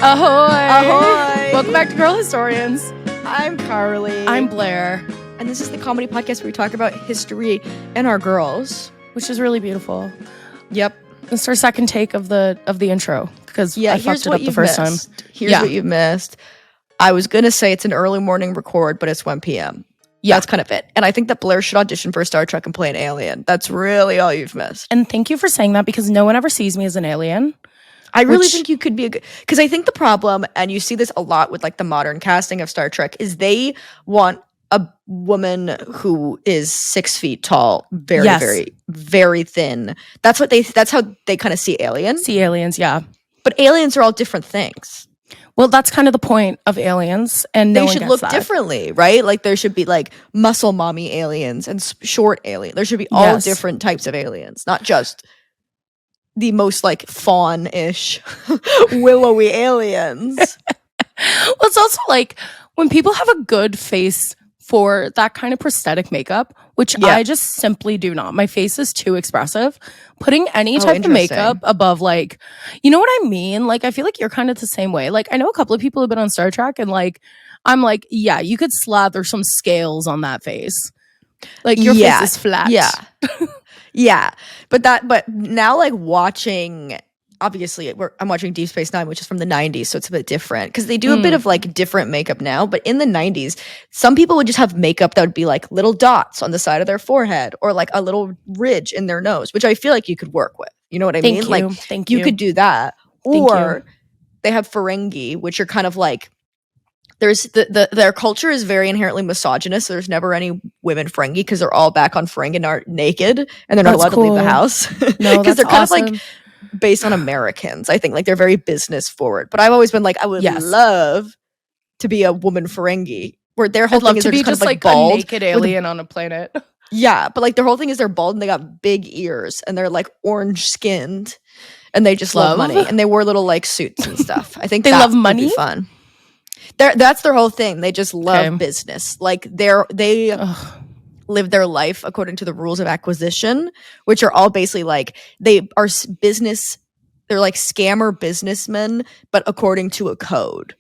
Ahoy! Ahoy! Welcome back to Girl Historians. I'm Carly. I'm Blair. And this is the comedy podcast where we talk about history and our girls. Which is really beautiful. Yep. It's our second take of the intro because I fucked it up the first time. Here's what you've missed. I was going to say it's an early morning record, but it's 1 p.m. Yeah. That's kind of it. And I think that Blair should audition for Star Trek and play an alien. That's really all you've missed. And thank you for saying that because no one ever sees me as an alien. I really think you could be a good... Because I think the problem, and you see this a lot with like the modern casting of Star Trek, is they want a woman who is 6 feet tall, very, very thin. That's how they kind of see aliens. Yeah. But aliens are all different things. Well, that's kind of the point of aliens, and they should look differently, right? Like there should be like muscle mommy aliens and short aliens. There should be all different types of aliens, not just the most like fawn-ish, willowy aliens. Well, it's also like when people have a good face for that kind of prosthetic makeup, which I just simply do not. My face is too expressive. Putting any type of makeup above, like, you know what I mean? Like, I feel like you're kind of the same way. Like, I know a couple of people have been on Star Trek, and like, I'm like, yeah, you could slather some scales on that face. Like, your face is flat. Yeah. Yeah. But now, like, watching... Obviously, I'm watching Deep Space Nine, which is from the 90s, so it's a bit different. Because they do a bit of, like, different makeup now. But in the 90s, some people would just have makeup that would be, like, little dots on the side of their forehead. Or, like, a little ridge in their nose, which I feel like you could work with. You know what I mean? Like, Thank you. You could do that. Or they have Ferengi, which are kind of, like... There's their culture is very inherently misogynist. So there's never any women Ferengi because they're all back on Ferenginar naked. And they're not allowed to leave the house. No, because they're kind of, like... based on Oh. Americans, I think. Like, they're very business forward. But I've always been like, I would love to be a woman Ferengi. Where their whole thing is they're just kind of like bald. A naked alien on a planet. Yeah, but like their whole thing is they're bald and they got big ears and they're like orange skinned and they just love money and they wear little like suits and stuff. I think they love money. Would be fun. That's their whole thing. They just love business. Like they live their life according to the rules of acquisition, which are all basically like they are business. They're like scammer businessmen, but according to a code.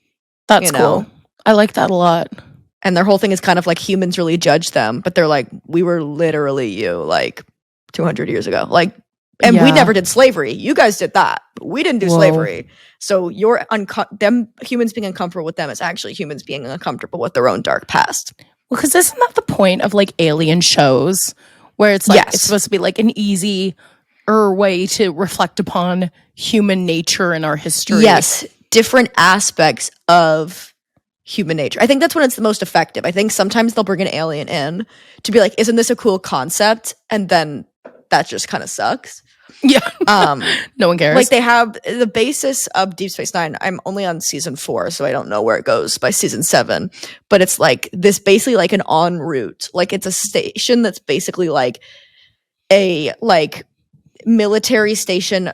That's cool. I like that a lot. And their whole thing is kind of like humans really judge them, but they're like, we were literally you like 200 years ago. Like, and we never did slavery. You guys did that. But we didn't do slavery. So you're them humans being uncomfortable with them is actually humans being uncomfortable with their own dark past. Well, because isn't that the point of like alien shows where it's like it's supposed to be like an easy way to reflect upon human nature and our history? Yes, different aspects of human nature. I think that's when it's the most effective. I think sometimes they'll bring an alien in to be like, isn't this a cool concept? And then that just kind of sucks. Yeah. No one cares. Like they have the basis of Deep Space Nine. I'm only on season 4, so I don't know where it goes by season 7. But it's like this basically like an en route. Like it's a station that's basically like a like military station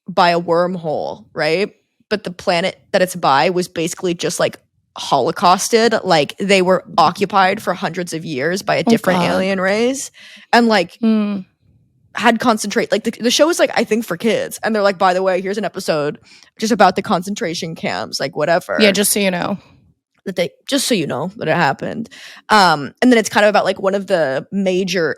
by a wormhole, right? But the planet that it's by was basically just like holocausted. Like they were occupied for hundreds of years by a different alien race. And like had concentrate like the show is like I think for kids, and they're like, by the way, here's an episode just about the concentration camps, like whatever. Yeah, just so you know that it happened. And then it's kind of about like one of the major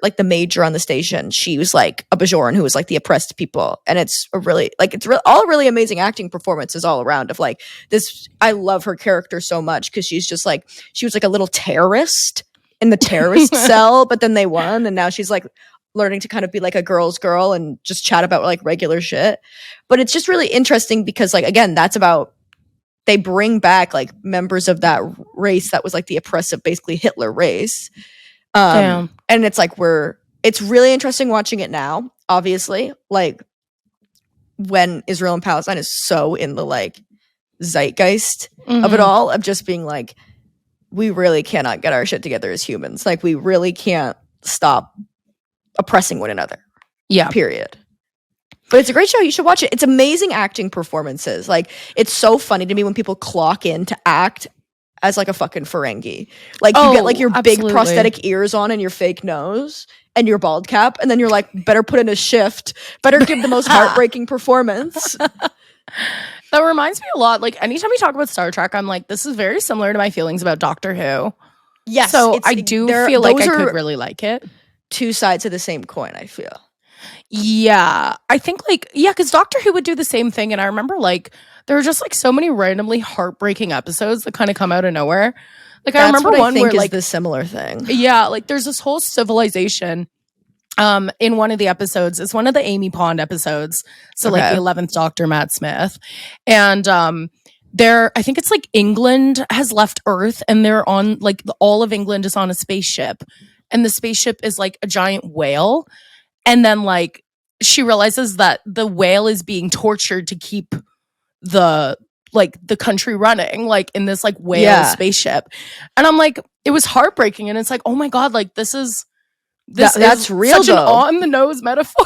on the station. She was like a Bajoran who was like the oppressed people, and it's a really like all really amazing acting performances all around of like this. I love her character so much because she's just like she was like a little terrorist in the terrorist cell, but then they won, and now she's like learning to kind of be like a girl's girl and just chat about like regular shit. But it's just really interesting because like, again, that's about, they bring back like members of that race that was like the oppressive, basically Hitler race. And it's like, it's really interesting watching it now, obviously, like when Israel and Palestine is so in the like zeitgeist of it all, of just being like, we really cannot get our shit together as humans. Like we really can't stop oppressing one another. Yeah. Period. But it's a great show. You should watch it. It's amazing acting performances. Like, it's so funny to me when people clock in to act as like a fucking Ferengi. Like, you get like your big prosthetic ears on and your fake nose and your bald cap. And then you're like, better put in a shift. Better give the most heartbreaking performance. That reminds me a lot. Like, anytime we talk about Star Trek, I'm like, this is very similar to my feelings about Doctor Who. Yes. So I do feel like I could really like it. Two sides of the same coin, I feel. Yeah. I think, like, yeah, because Doctor Who would do the same thing. And I remember, like, there were just, like, so many randomly heartbreaking episodes that kind of come out of nowhere. Like, I remember one where, like, the similar thing. Yeah, like, there's this whole civilization in one of the episodes. It's one of the Amy Pond episodes. So like the 11th Doctor, Matt Smith. And I think it's like England has left Earth and they're on like all of England is on a spaceship. And the spaceship is like a giant whale. And then like she realizes that the whale is being tortured to keep the country running, like in this like whale spaceship. And I'm like, it was heartbreaking. And it's like, oh my God, like this is that's real, such an on the nose metaphor.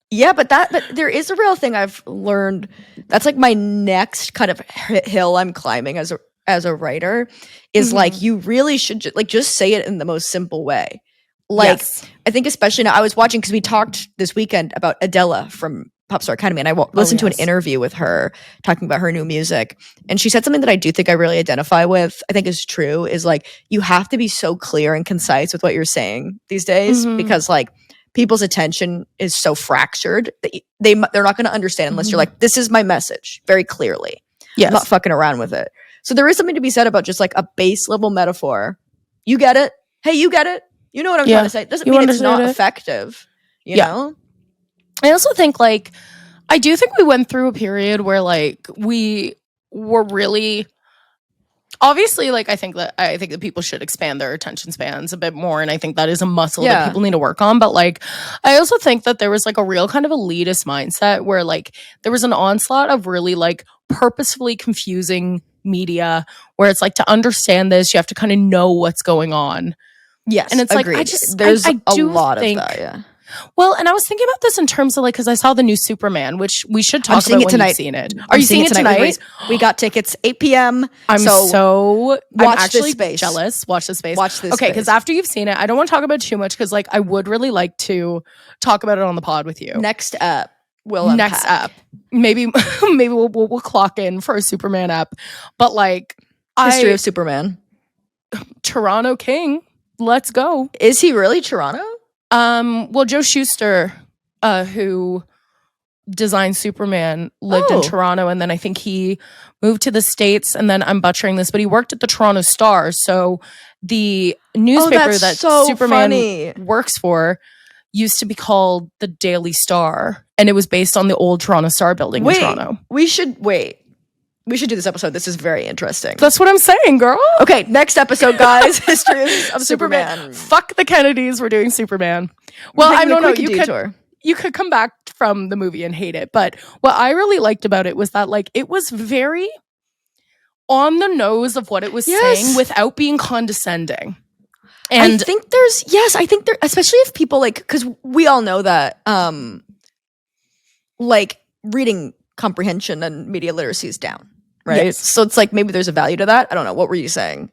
Yeah, but there is a real thing I've learned. That's like my next kind of hill I'm climbing as a writer is like you really should just say it in the most simple way. Like I think especially now I was watching because we talked this weekend about Adela from Pop Star Academy, and I listened to an interview with her talking about her new music, and she said something that I do think I really identify with. I think is true is like you have to be so clear and concise with what you're saying these days because like people's attention is so fractured that they're not going to understand unless you're like, this is my message very clearly. I'm not fucking around with it. So there is something to be said about just like a base level metaphor. You get it? Hey, you get it? You know what I'm trying to say? It doesn't mean it's not effective. You know? I also think like I do think we went through a period where like we were really obviously like I think that people should expand their attention spans a bit more, and I think that is a muscle that people need to work on. But like I also think that there was like a real kind of elitist mindset where like there was an onslaught of really like purposefully confusing media where it's like to understand this you have to kind of know what's going on. Yes, and it's agreed. like there's a lot of that. Yeah. Well, and I was thinking about this in terms of like because I saw the new Superman, which we should talk about when you've seen it. Are you seeing it tonight? We got tickets 8 p.m. I'm actually jealous. Watch this space. Okay, because after you've seen it, I don't want to talk about it too much because like I would really like to talk about it on the pod with you. Next up, maybe we'll clock in for a Superman up. But like history of Superman, Toronto King. Let's go. Is he really Toronto? Well, Joe Shuster, who designed Superman, lived in Toronto, and then I think he moved to the States, and then I'm butchering this, but he worked at the Toronto Star, so the newspaper that Superman works for used to be called the Daily Star, and it was based on the old Toronto Star building in Toronto. We should do this episode. This is very interesting. That's what I'm saying, girl. Okay, next episode, guys. History of Superman. Fuck the Kennedys. We're doing Superman. Well, I don't know. You could come back from the movie and hate it. But what I really liked about it was that like it was very on the nose of what it was saying without being condescending. And I think there, especially if people like, because we all know that like reading comprehension and media literacy is down. Right. Yes. So it's like maybe there's a value to that. I don't know. What were you saying?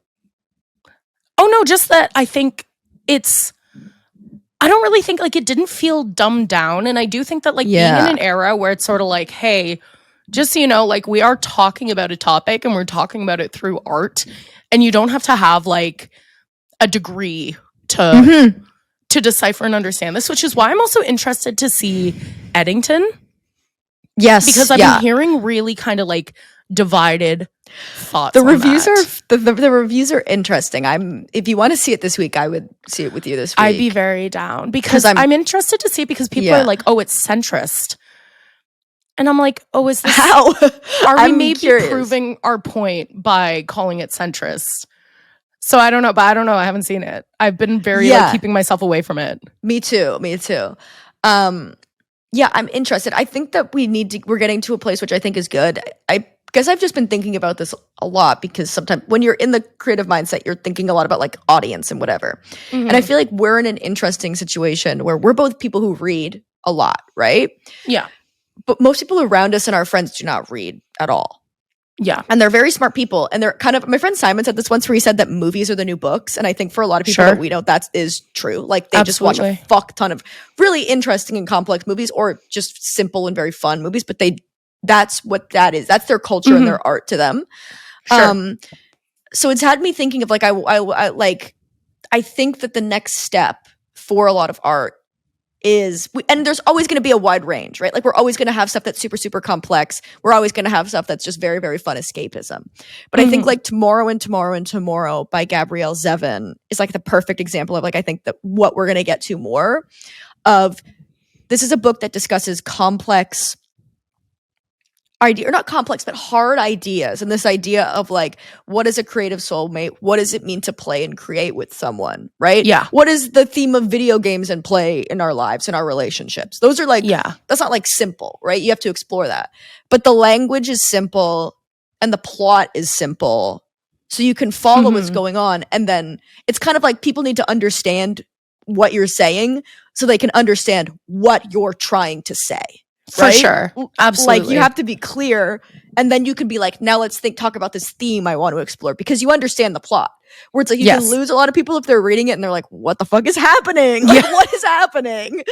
Oh, no, just that I think I don't really think like it didn't feel dumbed down. And I do think that like being in an era where it's sort of like, hey, just so you know, like we are talking about a topic and we're talking about it through art. And you don't have to have like a degree to decipher and understand this, which is why I'm also interested to see Eddington. Yes. Because I've been hearing really kind of like divided thoughts. The reviews are interesting. If you want to see it this week, I would see it with you this week. I'd be very down because I'm interested to see it because people are like, oh, it's centrist. And I'm like, oh, is this how? Are we maybe proving our point by calling it centrist? So I don't know, but I don't know. I haven't seen it. I've been very like keeping myself away from it. Me too. Yeah, I'm interested. I think that we're getting to a place which I think is good. I guess I've just been thinking about this a lot because sometimes when you're in the creative mindset, you're thinking a lot about like audience and whatever. And I feel like we're in an interesting situation where we're both people who read a lot, right? Yeah. But most people around us and our friends do not read at all. Yeah. And they're very smart people. And they're kind of, my friend Simon said this once where he said that movies are the new books. And I think for a lot of people that we know, that is true. Like they just watch a fuck ton of really interesting and complex movies or just simple and very fun movies, but they that's what that is. That's their culture and their art to them. Sure. So it's had me thinking of like, I think that the next step for a lot of art is, and there's always going to be a wide range, right? Like we're always going to have stuff that's super, super complex. We're always going to have stuff that's just very, very fun escapism. But I think like Tomorrow and Tomorrow and Tomorrow by Gabrielle Zevin is like the perfect example of like, I think that what we're going to get to more of. This is a book that discusses complex idea, or not complex, but hard ideas. And this idea of like, what is a creative soulmate? What does it mean to play and create with someone, right? Yeah. What is the theme of video games and play in our lives and our relationships? Those are like, that's not like simple, right? You have to explore that. But the language is simple and the plot is simple. So you can follow what's going on. And then it's kind of like people need to understand what you're saying so they can understand what you're trying to say. Right? For sure. Absolutely. Like you have to be clear, and then you can be like, now let's talk about this theme I want to explore, because you understand the plot. Where it's like you can lose a lot of people if they're reading it and they're like, what the fuck is happening? Like, what is happening?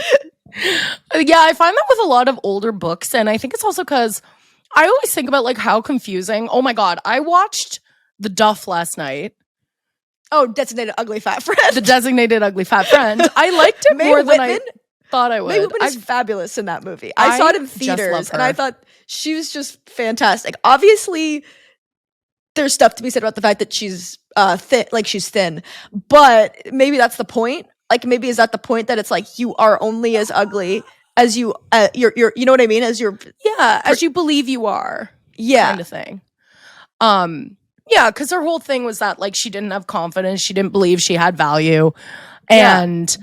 Yeah, I find that with a lot of older books, and I think it's also because I always think about like how confusing. Oh my God, I watched The Duff last night. Oh, Designated Ugly Fat Friend. The Designated Ugly Fat Friend. I liked it more than I thought I would. Mae Whitman is fabulous in that movie. I saw it in theaters and I thought she was just fantastic. Obviously, there's stuff to be said about the fact that she's thin, but maybe that's the point. Like maybe is that the point that it's like you are only as ugly as you you're you know what I mean? As you're as you believe you are. Kind of thing. Yeah, because her whole thing was that like she didn't have confidence, she didn't believe she had value. And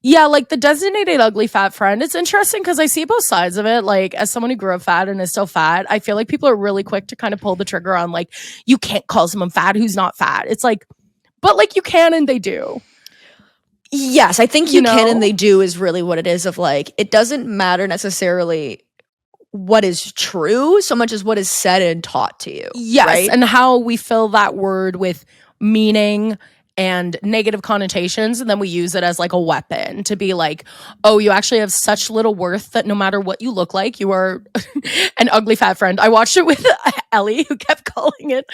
like the Designated Ugly Fat Friend, it's interesting because I see both sides of it. Like as someone who grew up fat and is still fat, I feel like people are really quick to kind of pull the trigger on like, you can't call someone fat who's not fat. It's like, but like you can and they do. Yes, I think you can and they do is really what it is of like, it doesn't matter necessarily what is true so much as what is said and taught to you. Yes, right? And how we fill that word with meaning and negative connotations, and then we use it as like a weapon to be like, oh, you actually have such little worth that no matter what you look like, you are an ugly fat friend. I watched it with Ellie, who kept calling it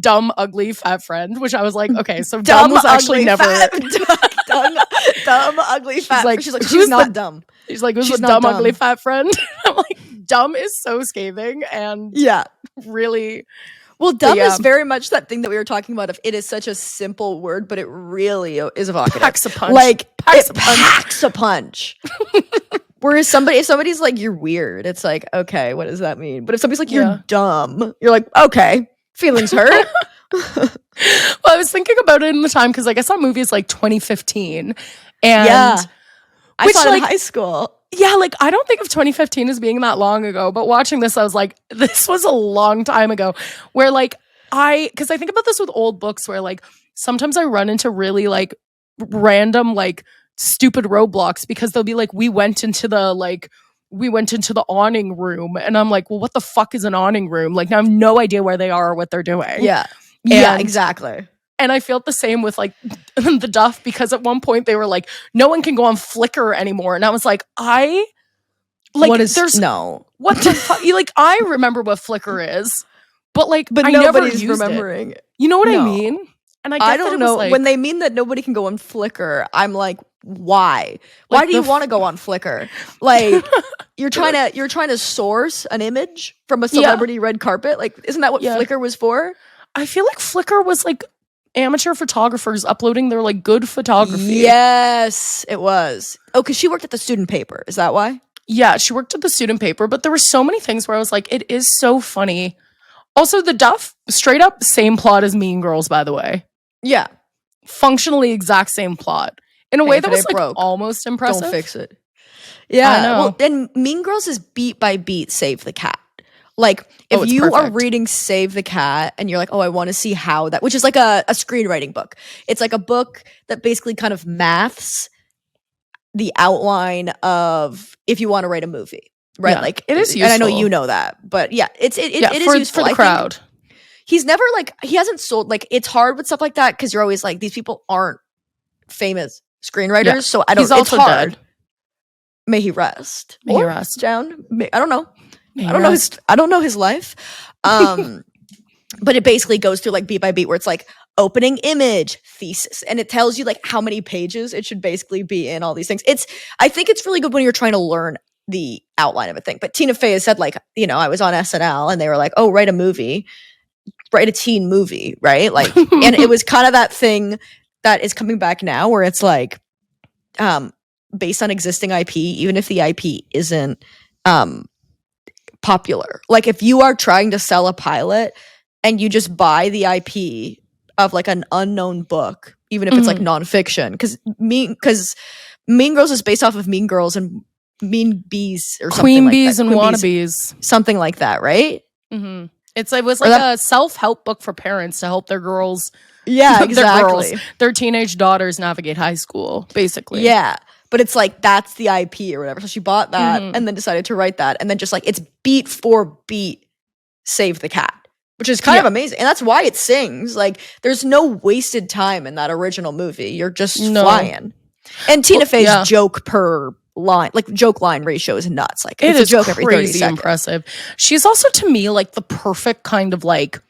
dumb, ugly fat friend, which I was like, okay, so dumb was actually never dumb, ugly fat. She's like, she's not dumb. She's like, who's a dumb, ugly fat friend? I'm like, dumb is so scathing and really. Well, dumb is very much that thing that we were talking about. If it is such a simple word, but it really is evocative. Packs a punch. Like packs a punch. Whereas if somebody's like, you're weird, it's like, okay, what does that mean? But if somebody's like, you're dumb, you're like, okay, feelings hurt. Well, I was thinking about it in the time because like I saw movies like 2015, and I saw it in high school. Yeah, like I don't think of 2015 as being that long ago, but watching this, I was like, this was a long time ago. Where like because I think about this with old books where like sometimes I run into really like random like stupid roadblocks because they'll be like, we went into the awning room, and I'm like, well, what the fuck is an awning room? Like now I have no idea where they are or what they're doing. Yeah, exactly. And I felt the same with like the Duff, because at one point they were like, no one can go on Flickr anymore. And I was like, what the fuck? Like, I remember what Flickr is, but nobody's never remembering it. You know what I mean? And I don't know. When they mean that nobody can go on Flickr, I'm like, why? Why do you want to go on Flickr? Like, you're trying to source an image from a celebrity red carpet? Like, isn't that what Flickr was for? I feel like Flickr was like amateur photographers uploading their like good photography. Yes, it was. Oh, because she worked at the student paper. Is that why? Yeah, she worked at the student paper, but there were so many things where I was like, it is so funny. Also, the Duff, straight up same plot as Mean Girls, by the way. Yeah. Functionally exact same plot. In a way that was like almost impressive. Don't fix it. Yeah. I know. Well, and Mean Girls is beat by beat Save the Cat. Like, if you are reading Save the Cat and you're like, oh, I want to see how that, which is like a screenwriting book. It's like a book that basically kind of maths the outline of if you want to write a movie, right? Like, it is useful. And I know you know that, but it is useful for the crowd. He's never he hasn't sold, like, it's hard with stuff like that because you're always like, these people aren't famous screenwriters, so I don't. He's also it's hard. Dead. May he rest. May he rest down. I don't know. I don't know his life. But it basically goes through like beat by beat where it's like opening image, thesis, and it tells you like how many pages it should basically be in, all these things. I think it's really good when you're trying to learn the outline of a thing. But Tina Fey has said, like, you know, I was on SNL and they were like, oh, write a teen movie, right? Like, and it was kind of that thing that is coming back now where it's like, based on existing IP, even if the IP isn't popular. Like if you are trying to sell a pilot and you just buy the IP of like an unknown book, even if it's like nonfiction, because Mean Girls is based off of Mean Girls and Mean Bees or something Queen like Bees that. and Wannabes. Something like that, right? Mm-hmm. It was like a self-help book for parents to help their girls. Yeah, exactly. Their teenage daughters navigate high school, basically. Yeah. But it's like, that's the IP or whatever. So she bought that and then decided to write that. And then just like, it's beat for beat, Save the Cat, which is kind of amazing. And that's why it sings. Like, there's no wasted time in that original movie. You're just flying. And Tina Fey's joke per line, like joke line ratio is nuts. Like, it's a joke every 30 seconds. Impressive. She's also, to me, like the perfect kind of like,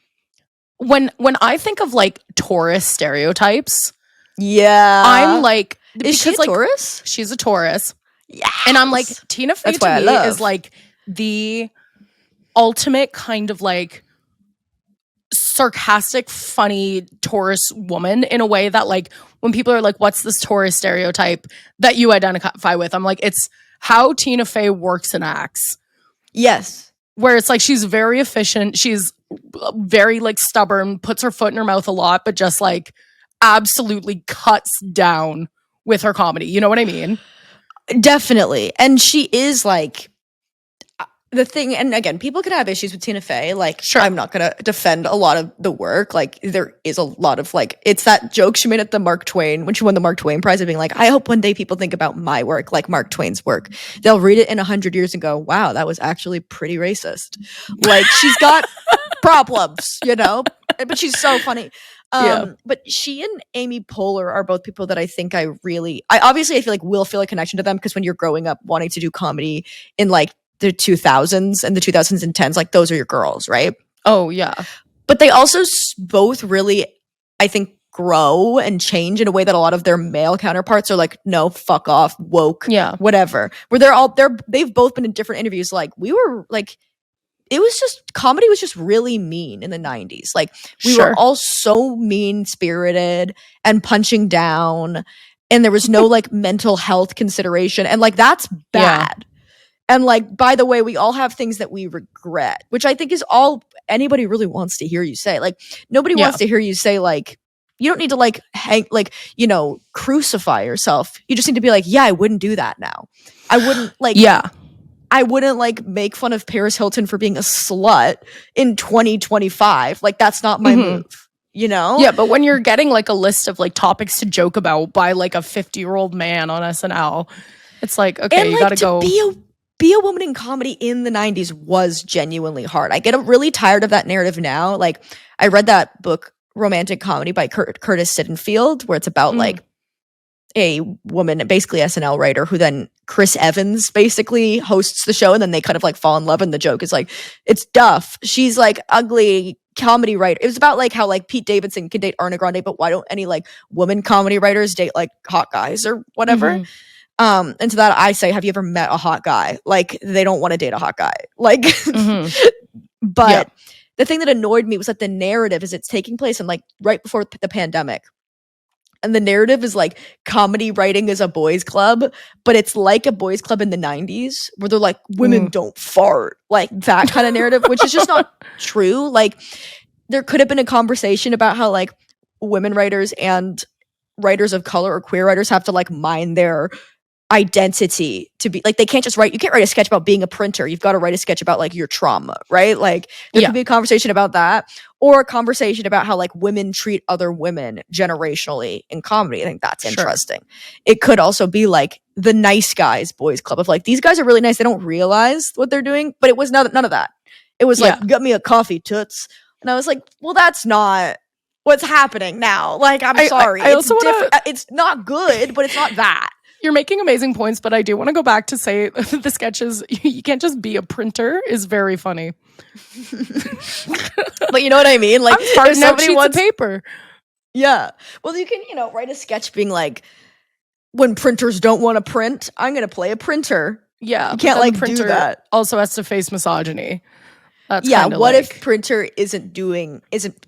when I think of like Taurus stereotypes, I'm like, is she a Taurus? She's a Taurus. Yeah. And I'm like, Tina Fey to me is like the ultimate kind of like sarcastic, funny Taurus woman in a way that like when people are like, what's this Taurus stereotype that you identify with? I'm like, it's how Tina Fey works and acts. Yes. Where it's like she's very efficient. She's very like stubborn, puts her foot in her mouth a lot, but just like absolutely cuts down with her comedy. You know what I mean? Definitely. And she is like the thing, and again, people could have issues with Tina Fey. Like, sure, I'm not going to defend a lot of the work. Like, there is a lot of like, it's that joke she made at the Mark Twain, when she won the Mark Twain Prize, of being like, I hope one day people think about my work like Mark Twain's work. They'll read it in 100 years and go, wow, that was actually pretty racist. Like, she's got problems, you know? But she's so funny. But she and Amy Poehler are both people that I think I obviously I feel like will feel a connection to them, because when you're growing up wanting to do comedy in like the 2000s and the 2010s, like those are your girls, right? Oh yeah. But they also both really, I think, grow and change in a way that a lot of their male counterparts are like, no, fuck off, woke, whatever. Where they've both been in different interviews like, we were like, it was just, comedy was just really mean in the 90s. Like, we were all so mean-spirited and punching down, and there was no, like, mental health consideration. And, like, that's bad. And, like, by the way, we all have things that we regret, which I think is all anybody really wants to hear you say. Like, nobody wants to hear you say, like, you don't need to, like, hang, like, you know, crucify yourself. You just need to be like, yeah, I wouldn't do that now. I wouldn't, like... I wouldn't like make fun of Paris Hilton for being a slut in 2025. Like, that's not my move, you know? Yeah, but when you're getting like a list of like topics to joke about by like a 50-year-old man on SNL, it's like, okay, and, you gotta go. Be a woman in comedy in the 90s was genuinely hard. I get really tired of that narrative now. Like, I read that book, Romantic Comedy by Curtis Sittenfeld, where it's about like a woman, basically SNL writer, who then Chris Evans basically hosts the show, and then they kind of like fall in love, and the joke is like, it's Duff. She's like ugly comedy writer. It was about like how like Pete Davidson can date Ariana Grande, but why don't any like woman comedy writers date like hot guys or whatever? And to that I say, have you ever met a hot guy? Like, they don't want to date a hot guy. Like, but the thing that annoyed me was that the narrative is it's taking place in like right before the pandemic. And the narrative is like comedy writing is a boys club, but it's like a boys club in the 90s where they're like, women don't fart, like that kind of narrative, which is just not true. Like, there could have been a conversation about how like women writers and writers of color or queer writers have to like mind their identity to be like, they can't just you can't write a sketch about being a printer. You've got to write a sketch about like your trauma, right? Like, there could be a conversation about that, or a conversation about how like women treat other women generationally in comedy. I think that's interesting. It could also be like the nice guys boys club of like, these guys are really nice, they don't realize what they're doing. But it was none of that. It was like, get me a coffee, toots. And I was like, well, that's not what's happening now. Like, I'm sorry. I also different. It's not good, but it's not that. you're making amazing points, but I do want to go back to say the sketches, you can't just be a printer, is very funny. But you know what I mean? Like, I'm starting out sheets of paper. Yeah. Well, you can, write a sketch being like, when printers don't want to print, I'm going to play a printer. Yeah. You can't like do that. Also has to face misogyny. That's what if printer isn't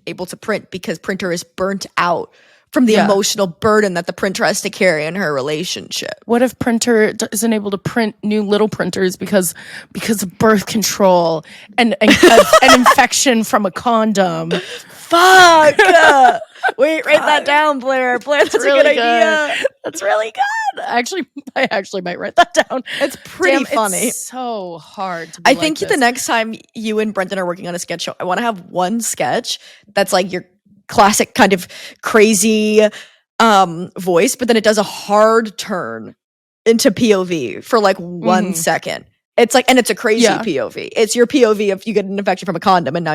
able to print because printer is burnt out from the emotional burden that the printer has to carry in her relationship? What if printer isn't able to print new little printers because of birth control and an infection from a condom? Fuck! Wait, write that down, Blair. Blair, that's really a good idea. That's really good. I actually might write that down. It's pretty funny. It's so hard to be I think the next time you and Brendan are working on a sketch show, I want to have one sketch that's like your classic kind of crazy voice, but then it does a hard turn into POV for like 1 second. It's like, and it's a crazy POV. It's your POV if you get an infection from a condom and now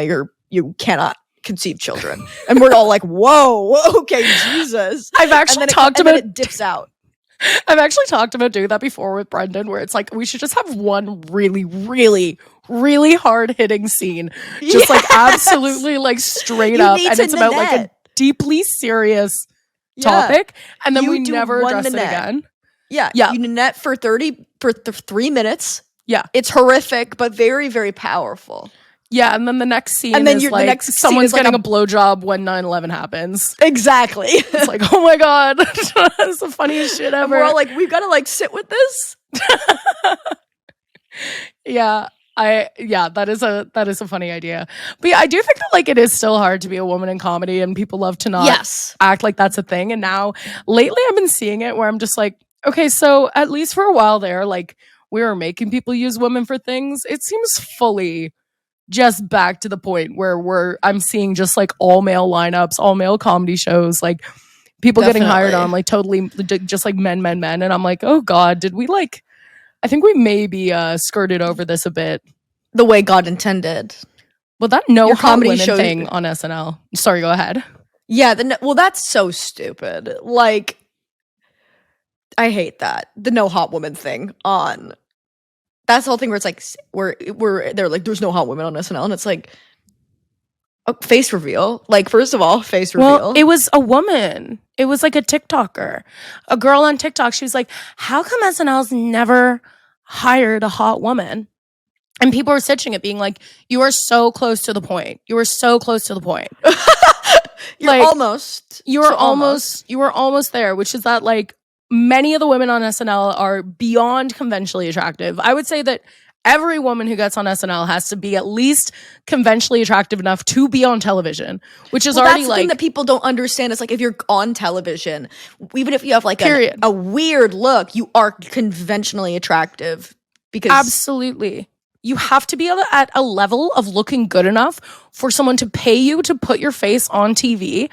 you cannot conceive children, and we're all like, whoa, okay, Jesus. I've actually talked about it dips out. I've actually talked about doing that before with Brendan, where it's like we should just have one really, really, really hard hitting scene, just like absolutely like straight up, and it's about like a deeply serious topic, and then we never address it again. Yeah. You Nanette for 3 minutes. Yeah, it's horrific, but very, very powerful. Yeah, and then the next scene is like the next someone's getting a blowjob when 9/11 happens. Exactly. It's like, oh my God, that's the funniest shit ever. And we're all like, we've got to like sit with this. That is a funny idea. But yeah, I do think that like it is still hard to be a woman in comedy, and people love to not act like that's a thing. And now lately I've been seeing it where I'm just like, okay, so at least for a while there, like we were making people use women for things. It seems fully just back to the point where I'm seeing just like all male lineups, all male comedy shows, like people getting hired on like totally just like men. And I'm like, oh God, did we like, I think we maybe skirted over this a bit. The way God intended. Well, that no comedy show thing on SNL. Sorry, go ahead. Yeah, well, that's so stupid. Like, I hate that. The no hot woman thing on. That's the whole thing where it's like they're like, there's no hot women on SNL, and it's like, face reveal. Like, first of all, face reveal. Well, it was a woman. It was like a TikToker, a girl on TikTok. She was like, "How come SNL's never hired a hot woman?" And people were stitching it, being like, "You are so close to the point. You are so close to the point. You were almost there." Which is that like. Many of the women on SNL are beyond conventionally attractive. I would say that every woman who gets on SNL has to be at least conventionally attractive enough to be on television, which is already that's like... the thing that people don't understand. It's like if you're on television, even if you have like a weird look, you are conventionally attractive. Because absolutely. You have to be at a level of looking good enough for someone to pay you to put your face on TV.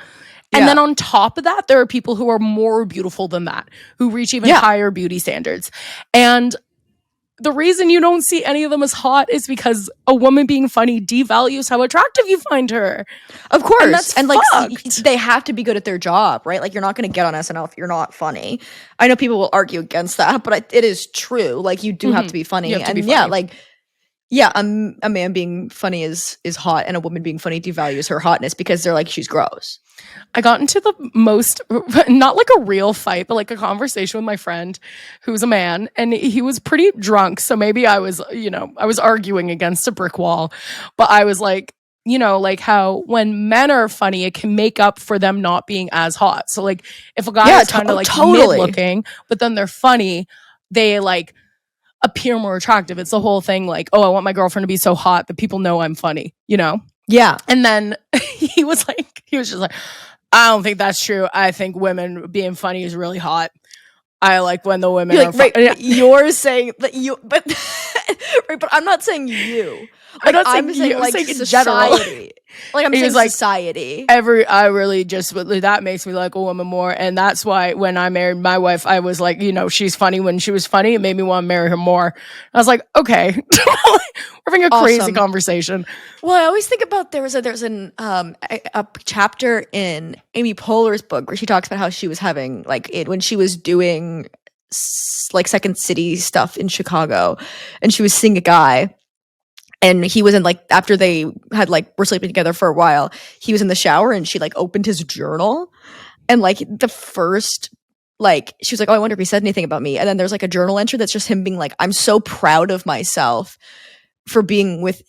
And then on top of that, there are people who are more beautiful than that, who reach even higher beauty standards. And the reason you don't see any of them as hot is because a woman being funny devalues how attractive you find her. Of course. And like, they have to be good at their job, right? Like, you're not going to get on SNL if you're not funny. I know people will argue against that, but it is true. Like, you do have to be funny. A man being funny is hot, and a woman being funny devalues her hotness because they're like, she's gross. I got into the most, not like a real fight, but like a conversation with my friend who's a man, and he was pretty drunk. So maybe I was arguing against a brick wall, but I was like, like how when men are funny, it can make up for them not being as hot. So like if a guy is kind of like mid looking, but then they're funny, they like appear more attractive. It's the whole thing like, oh, I want my girlfriend to be so hot that people know I'm funny, Yeah. And then he was just like, I don't think that's true. I think women being funny is really hot. I like when the women are funny. Right, you're saying that but right, but I'm not saying you. Like, I'm saying like society. Like I'm saying like, society. I really just that makes me like a woman more, and that's why when I married my wife, I was like, she's funny when she was funny. It made me want to marry her more. I was like, okay, we're having a crazy conversation. Well, I always think about there's a chapter in Amy Poehler's book where she talks about how she was having like it when she was doing like Second City stuff in Chicago, and she was seeing a guy, and he was in like, after they had like were sleeping together for a while, he was in the shower and she like opened his journal, and like the first, like, she was like, oh, I wonder if he said anything about me. And then there's like a journal entry that's just him being like, I'm so proud of myself for being with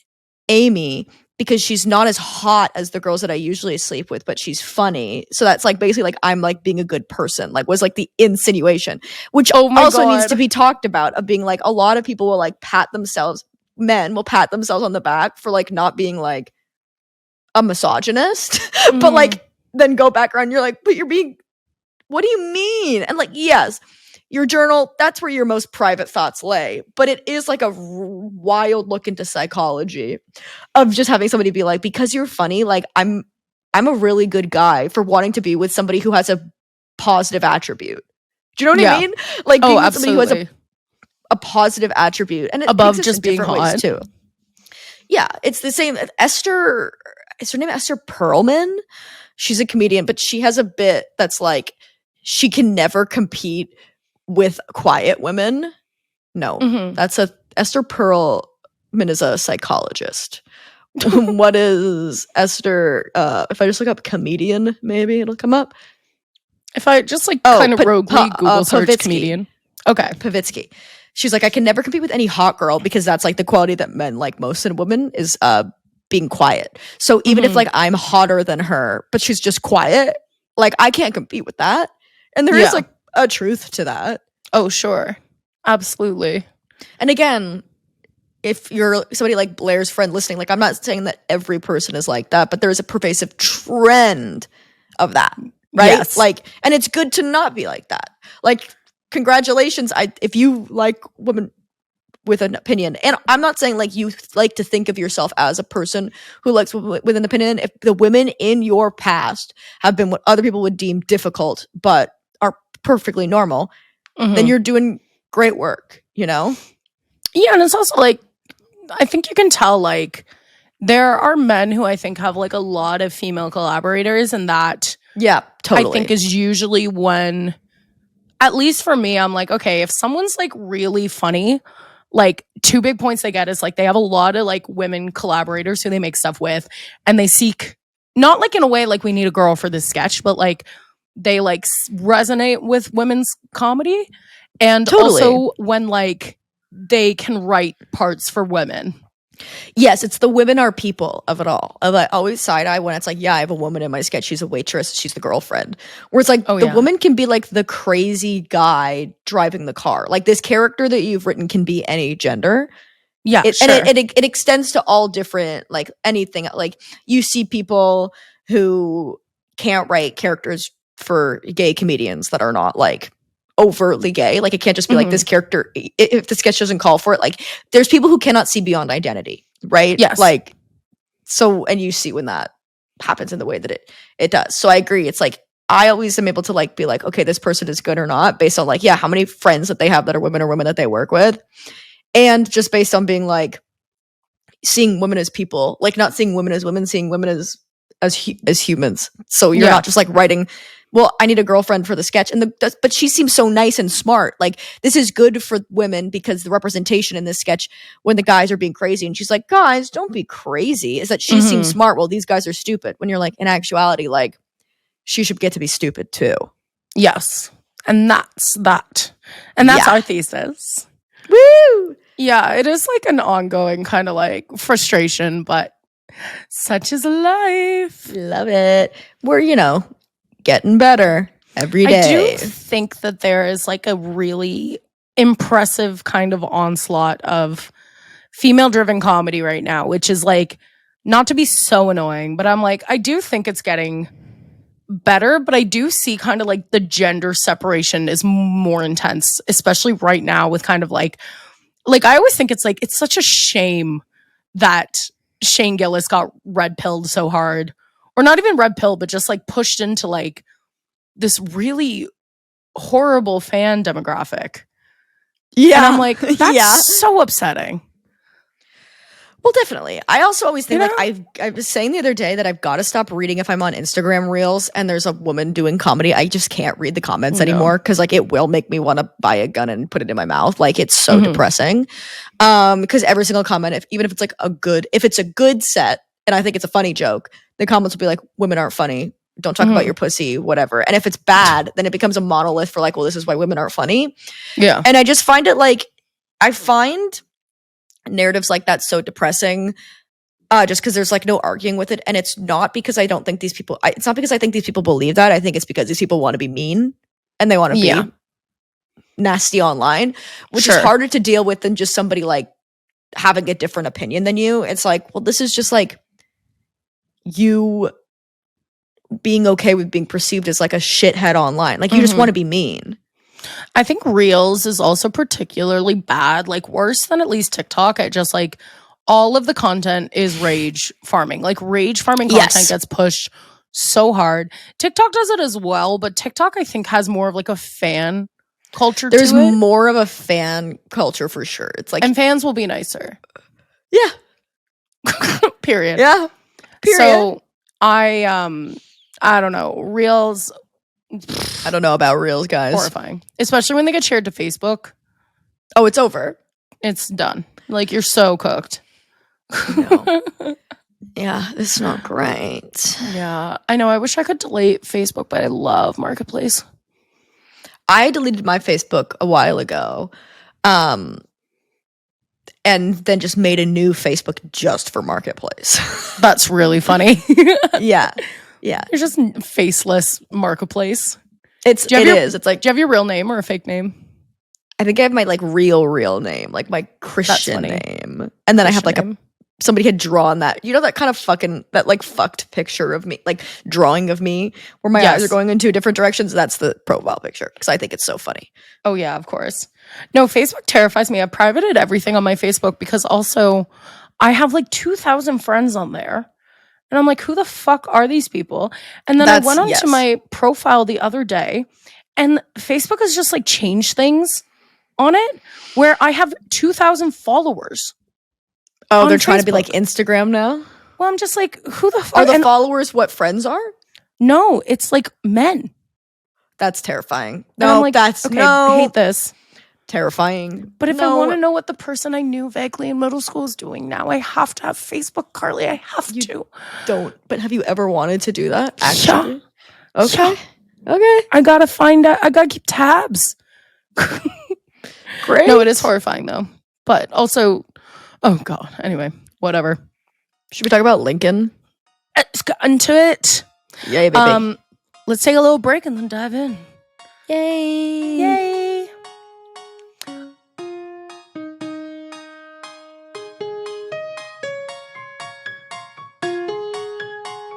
Amy because she's not as hot as the girls that I usually sleep with, but she's funny. So that's like basically like, I'm like being a good person, like was like the insinuation, which also needs to be talked about, of being like, a lot of people will like men will pat themselves on the back for like not being like a misogynist, but like then go back around, you're like, but you're being, what do you mean? And like, yes, your journal, that's where your most private thoughts lay, but it is like a wild look into psychology of just having somebody be like, because you're funny, like I'm a really good guy for wanting to be with somebody who has a positive attribute. Do you know what I mean? Like being with somebody who has a positive attribute, and it above just being hot too. Yeah, it's the same. Esther, is her name Esther Perlman? She's a comedian, but she has a bit that's like, she can never compete with quiet women. No, that's Esther Perlman is a psychologist. What is Esther? If I just look up comedian, maybe it'll come up. If I just like kind of roguely Google search comedian. Okay. Pavitsky. She's like, I can never compete with any hot girl because that's like the quality that men like most in a woman is being quiet. So even if like I'm hotter than her, but she's just quiet, like I can't compete with that. And there is like a truth to that. Oh, sure. Absolutely. And again, if you're somebody like Blair's friend listening, like I'm not saying that every person is like that, but there is a pervasive trend of that, right? Yes. Like, and it's good to not be like that. Like, congratulations, if you like women with an opinion. And I'm not saying like you like to think of yourself as a person who likes with an opinion. If the women in your past have been what other people would deem difficult but are perfectly normal, then you're doing great work, you know? Yeah, and it's also like, I think you can tell like there are men who I think have like a lot of female collaborators, and that totally. I think is usually when, at least for me, I'm like, okay, if someone's like really funny, like two big points they get is like they have a lot of like women collaborators who they make stuff with, and they seek, not like in a way like we need a girl for this sketch, but like they like resonate with women's comedy, and also when like they can write parts for women. Yes, it's the women are people of it all. I always side eye when it's like, yeah, I have a woman in my sketch. She's a waitress. She's the girlfriend. Where it's like the woman can be like the crazy guy driving the car. Like this character that you've written can be any gender. Yeah, and it extends to all different, like anything. Like you see people who can't write characters for gay comedians that are not like overtly gay. Like it can't just be like this character, if the sketch doesn't call for it. Like there's people who cannot see beyond identity, right? Yes. Like, so, and you see when that happens in the way that it does. So I agree. It's like, I always am able to like be like, okay, this person is good or not based on like, how many friends that they have that are women or women that they work with. And just based on being like, seeing women as people, like not seeing women as women, seeing women as humans. So you're not just like writing, well, I need a girlfriend for the sketch, but she seems so nice and smart. Like this is good for women because the representation in this sketch when the guys are being crazy, and she's like, guys, don't be crazy, is that she seems smart while these guys are stupid. When you're like, in actuality, like she should get to be stupid too. Yes, and that's that, and that's our thesis. Woo! Yeah, it is like an ongoing kind of like frustration, but such is life. Love it. We're, getting better every day. I do think that there is like a really impressive kind of onslaught of female-driven comedy right now, which is like, not to be so annoying, but I'm like, I do think it's getting better, but I do see kind of like the gender separation is more intense, especially right now with kind of like I always think it's like, it's such a shame that Shane Gillis got red-pilled so hard, or not even red-pilled, but just like pushed into like this really horrible fan demographic. Yeah. And I'm like, that's so upsetting. Well, definitely. I also always think I was saying the other day that I've got to stop reading if I'm on Instagram Reels and there's a woman doing comedy. I just can't read the comments anymore because like it will make me want to buy a gun and put it in my mouth. Like it's so depressing. Because every single comment, even if it's like if it's a good set and I think it's a funny joke, the comments will be like, "Women aren't funny. Don't talk about your pussy, whatever." And if it's bad, then it becomes a monolith for like, well, this is why women aren't funny. Yeah. And I just find it like I find narratives like that so depressing just because there's like no arguing with it, and it's not because I don't think these people it's not because I think these people believe that. I think it's because these people want to be mean and they want to be nasty online, which is harder to deal with than just somebody like having a different opinion than you. It's like, well, this is just like you being okay with being perceived as like a shithead online. Like you just want to be mean. I think Reels is also particularly bad, like worse than at least TikTok. I just like all of the content is rage farming. Like rage farming content gets pushed so hard. TikTok does it as well, but TikTok I think has more of like a fan culture to it. There's more of a fan culture for sure. It's like, and fans will be nicer. Yeah. Period. Yeah. Period. So I don't know. Reels, I don't know about Reels, guys. Horrifying. Especially when they get shared to Facebook. Oh, it's over. It's done. Like, you're so cooked. No. Yeah, it's not great. Yeah, I know. I wish I could delete Facebook, but I love Marketplace. I deleted my Facebook a while ago. And then just made a new Facebook just for Marketplace. That's really funny. Yeah. Yeah. You're just faceless Marketplace. It is. It's like, do you have your real name or a fake name? I think I have my like real name, like my Christian name. And then I have like somebody had drawn that, you know, that kind of that like fucked picture of me, like drawing of me where my eyes are going in two different directions. That's the profile picture because I think it's so funny. Oh yeah, of course. No, Facebook terrifies me. I've privated everything on my Facebook because also I have like 2,000 friends on there. And I'm like, who the fuck are these people? And then I went onto my profile the other day and Facebook has just like changed things on it where I have 2,000 followers. Oh, they're trying to be like Instagram now? Well, I'm just like, who the fuck? Are the followers what friends are? No, it's like men. That's terrifying. No, I'm like, that's okay, I hate this. Terrifying. But if I want to know what the person I knew vaguely in middle school is doing now, I have to have Facebook, Carly. I have to. Don't. But have you ever wanted to do that? Actually? Yeah. Okay. Yeah. Okay. I gotta find out. I gotta keep tabs. Great. No, it is horrifying though. But also, oh god. Anyway, whatever. Should we talk about Lincoln? Let's get into it. Yay, baby. Let's take a little break and then dive in. Yay. Yay.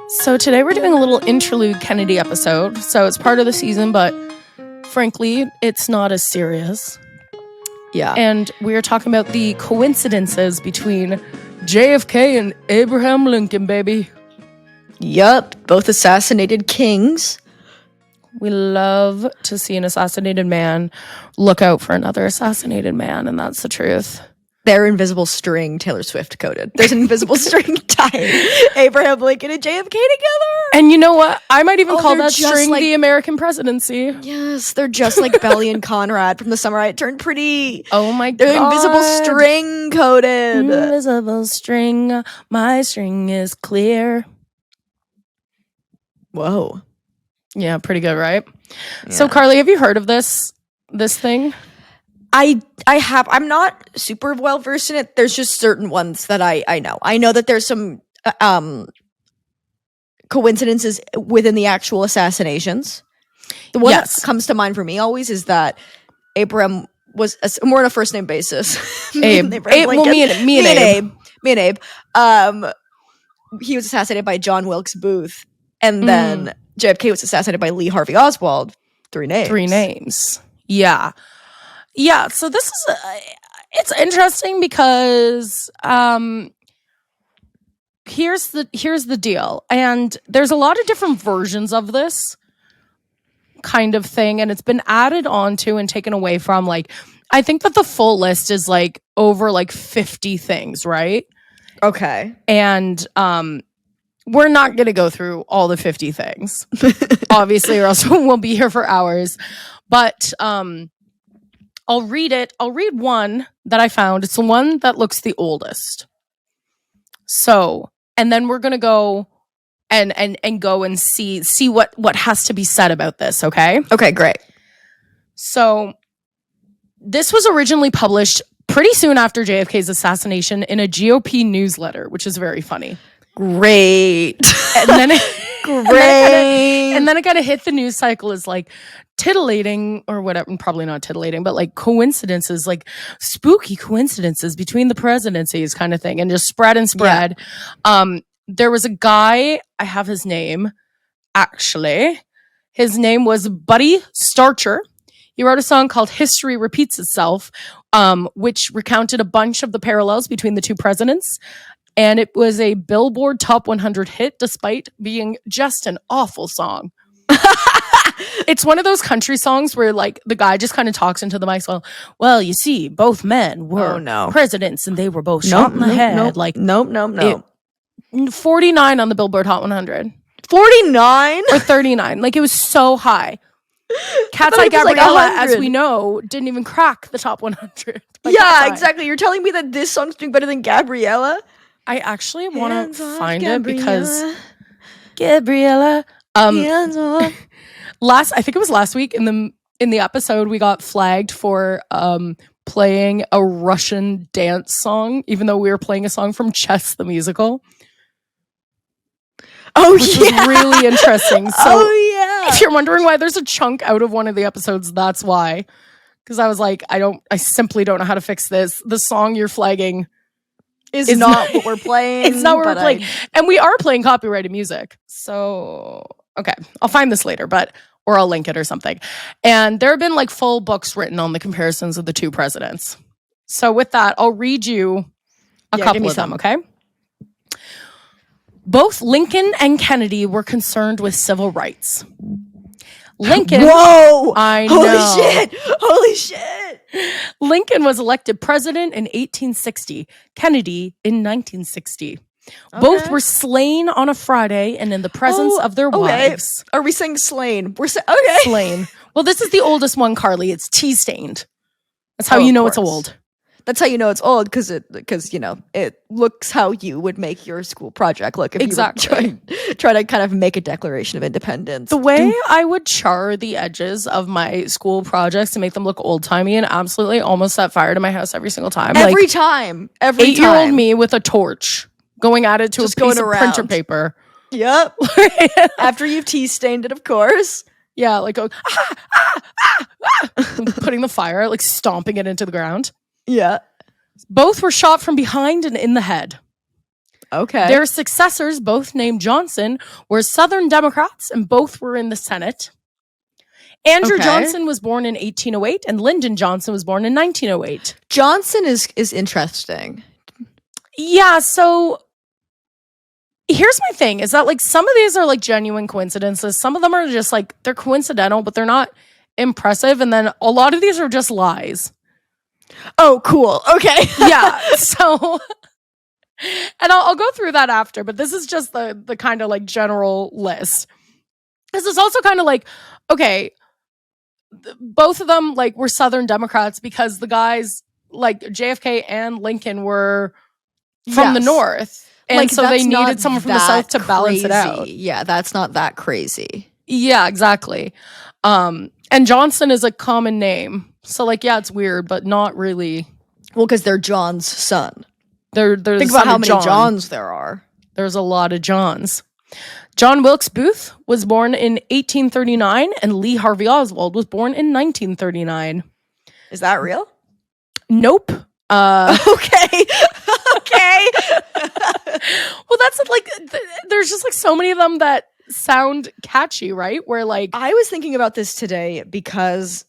So today we're doing a little interlude Kennedy episode. So it's part of the season, but frankly, it's not as serious. Yeah. And we are talking about the coincidences between JFK and Abraham Lincoln, baby. Yup. Both assassinated kings. We love to see an assassinated man look out for another assassinated man, and that's the truth. Their invisible string, Taylor Swift coded. There's an invisible string tying Abraham Lincoln and JFK together. And you know what? I might even call that string like, the American presidency. Yes, they're just like Belly and Conrad from The Summer I Turned Pretty. Oh my god. They're invisible string coded. Invisible string, my string is clear. Whoa. Yeah, pretty good, right? Yeah. So Carly, have you heard of this thing? I have. I'm not super well versed in it. There's just certain ones that I know. I know that there's some coincidences within the actual assassinations. The one that comes to mind for me always is that Abraham was more on a first name basis. Abe. Me and Abe. He was assassinated by John Wilkes Booth, and then JFK was assassinated by Lee Harvey Oswald. 3 names. Yeah. Yeah, so this is it's interesting because here's the deal, and there's a lot of different versions of this kind of thing, and it's been added onto and taken away from. Like, I think that the full list is like over like 50 things, right? Okay. And we're not going to go through all the 50 things, obviously, or else we'll be here for hours. But I'll read it. I'll read one that I found. It's the one that looks the oldest. So, and then we're going to go and go and see what has to be said about this, okay? Okay, great. So, this was originally published pretty soon after JFK's assassination in a GOP newsletter, which is very funny. Great. And then Great. And then it kind of hit the news cycle as like titillating or whatever, probably not titillating, but like coincidences, like spooky coincidences between the presidencies kind of thing, and just spread and spread. Yeah. There was a guy, I have his name, actually. His name was Buddy Starcher. He wrote a song called History Repeats Itself, which recounted a bunch of the parallels between the two presidents. And it was a Billboard Top 100 hit, despite being just an awful song. It's one of those country songs where, like, the guy just kind of talks into the mic. Well, you see, both men were presidents, and they were both shot in the head. Nope. 49 on the Billboard Hot 100. 49? Or 39. Like, it was so high. Cats like Gabriella, like as we know, didn't even crack the top 100. Yeah, exactly. You're telling me that this song's doing better than Gabriella? I actually want to find it because Gabriella. I think it was last week in the episode we got flagged for playing a Russian dance song, even though we were playing a song from Chess the Musical. Oh, which was really interesting. So, yeah. If you're wondering why there's a chunk out of one of the episodes, that's why. Because I was like, I simply don't know how to fix this. The song you're flagging is not what we're playing. It's not what we're playing. And we are playing copyrighted music. So, okay. I'll find this later, or I'll link it or something. And there have been like full books written on the comparisons of the two presidents. So with that, I'll read you a couple of them, okay? Both Lincoln and Kennedy were concerned with civil rights. Lincoln. Whoa! I know. Holy shit! Lincoln was elected president in 1860. Kennedy in 1960. Okay. Both were slain on a Friday and in the presence of their wives. Are we saying slain? We're saying slain. Well, this is the oldest one, Carly. It's tea-stained. That's how you know it's old. That's how you know it's old, because it looks how you would make your school project look if you try to kind of make a Declaration of Independence. The way I would char the edges of my school projects to make them look old-timey and absolutely almost set fire to my house every single time. Every time. 8-year-old me with a torch going at it to just a piece of printer paper. Yep. After you've tea-stained it, of course. Yeah, like going, putting the fire, like stomping it into the ground. Yeah. Both were shot from behind and in the head. Okay. Their successors, both named Johnson, were Southern Democrats and both were in the Senate. Andrew Johnson was born in 1808 and Lyndon Johnson was born in 1908. Johnson is interesting. Yeah, so here's my thing, is that like some of these are like genuine coincidences. Some of them are just like, they're coincidental, but they're not impressive. And then a lot of these are just lies. Oh, cool. Okay. Yeah. So, and I'll go through that after, but this is just the kind of like general list. This is also kind of like, okay, both of them like were Southern Democrats because the guys like JFK and Lincoln were from the North. And like, so they needed someone from the South to balance it out. Yeah, that's not that crazy. Yeah, exactly. And Johnson is a common name. So, like, yeah, it's weird, but not really. Well, because they're John's son. There's Think about how many Johns there are. There's a lot of Johns. John Wilkes Booth was born in 1839, and Lee Harvey Oswald was born in 1939. Is that real? Nope. Okay. Okay. Well, that's like, there's just like so many of them that sound catchy, right? Where like, I was thinking about this today because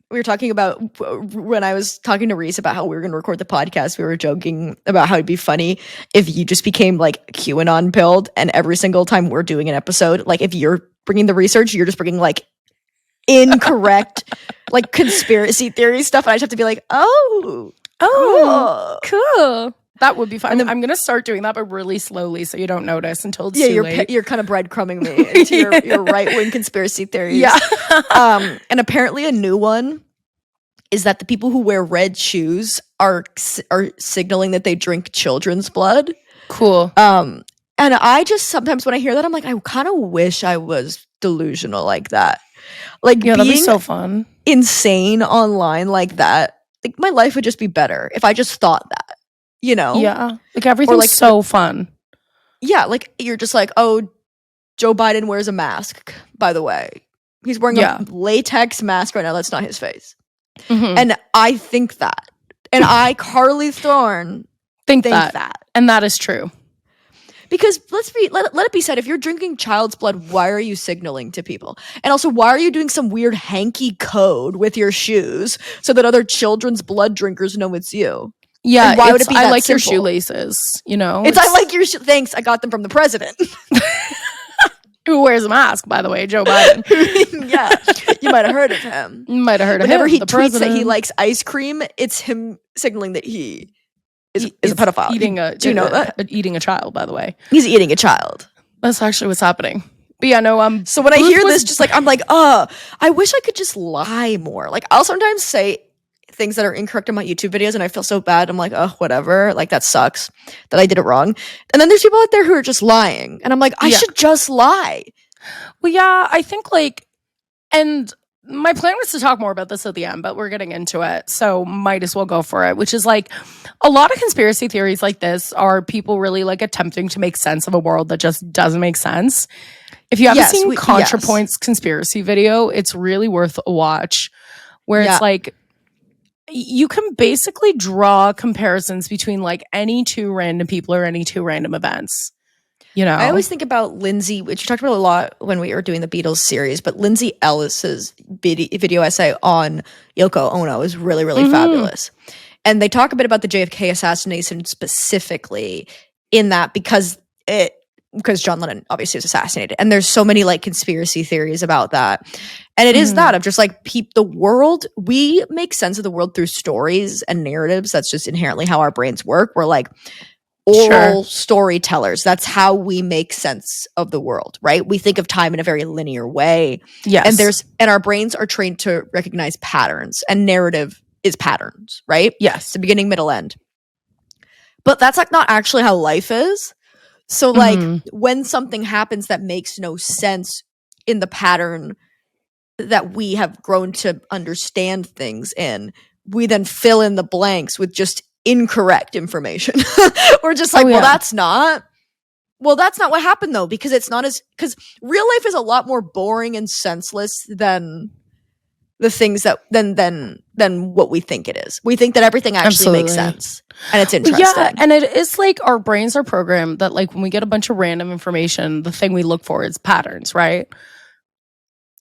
we were talking about, when I was talking to Reese about how we were going to record the podcast, we were joking about how it'd be funny if you just became like QAnon pilled, and every single time we're doing an episode, like if you're bringing the research, you're just bringing like incorrect like conspiracy theory stuff, and I just have to be like, oh, cool. That would be fun. I'm going to start doing that, but really slowly so you don't notice until it's too late. You're kind of breadcrumbing me into your right-wing conspiracy theories. Yeah. And apparently a new one is that the people who wear red shoes are signaling that they drink children's blood. Cool. And I just sometimes when I hear that, I'm like, I kind of wish I was delusional like that. Like, yeah, that'd be so fun. Insane online like that. Like, my life would just be better if I just thought that, you know? Yeah. Like, everything's like, so fun. Yeah. Like, you're just like, oh, Joe Biden wears a mask, by the way. He's wearing a latex mask right now. That's not his face. Mm-hmm. And I think that. And I, Carly Thorne, think that. And that is true. Because let it be said, if you're drinking child's blood, why are you signaling to people? And also, why are you doing some weird hanky code with your shoes so that other children's blood drinkers know it's you? Yeah, and why would it be I like simple? Your shoelaces, you know? It's I like your thanks, I got them from the president. Who wears a mask, by the way, Joe Biden. Yeah, you might have heard of him. Whenever he tweets president. That he likes ice cream, it's him signaling that he is a pedophile. Do you know that? Eating a child, by the way. He's eating a child. That's actually what's happening. But yeah, no, so when I hear this, just like, I'm like, I wish I could just lie more. Like, I'll sometimes say things that are incorrect in my YouTube videos and I feel so bad. I'm like, whatever. Like, that sucks that I did it wrong. And then there's people out there who are just lying. And I'm like, I should just lie. Well, yeah, I think and my plan was to talk more about this at the end, but we're getting into it. So might as well go for it, which is like a lot of conspiracy theories like this are people really like attempting to make sense of a world that just doesn't make sense. If you haven't seen ContraPoint's conspiracy video, it's really worth a watch where it's like, you can basically draw comparisons between like any two random people or any two random events. You know, I always think about Lindsay, which we talked about a lot when we were doing the Beatles series, but Lindsay Ellis's video essay on Yoko Ono is really, really fabulous. And they talk a bit about the JFK assassination specifically in that because John Lennon obviously was assassinated. And there's so many like conspiracy theories about that. And it is that of just like the world, we make sense of the world through stories and narratives. That's just inherently how our brains work. We're like oral storytellers. That's how we make sense of the world, right? We think of time in a very linear way. Yes. And our brains are trained to recognize patterns, and narrative is patterns, right? Yes. It's the beginning, middle, end. But that's like not actually how life is. So like when something happens that makes no sense in the pattern that we have grown to understand things in, we then fill in the blanks with just incorrect information. We're just like, that's not what happened though, because because real life is a lot more boring and senseless than the things than what we think it is. We think that everything actually makes sense. And it's interesting. Yeah, and it is like our brains are programmed that like when we get a bunch of random information, the thing we look for is patterns, right?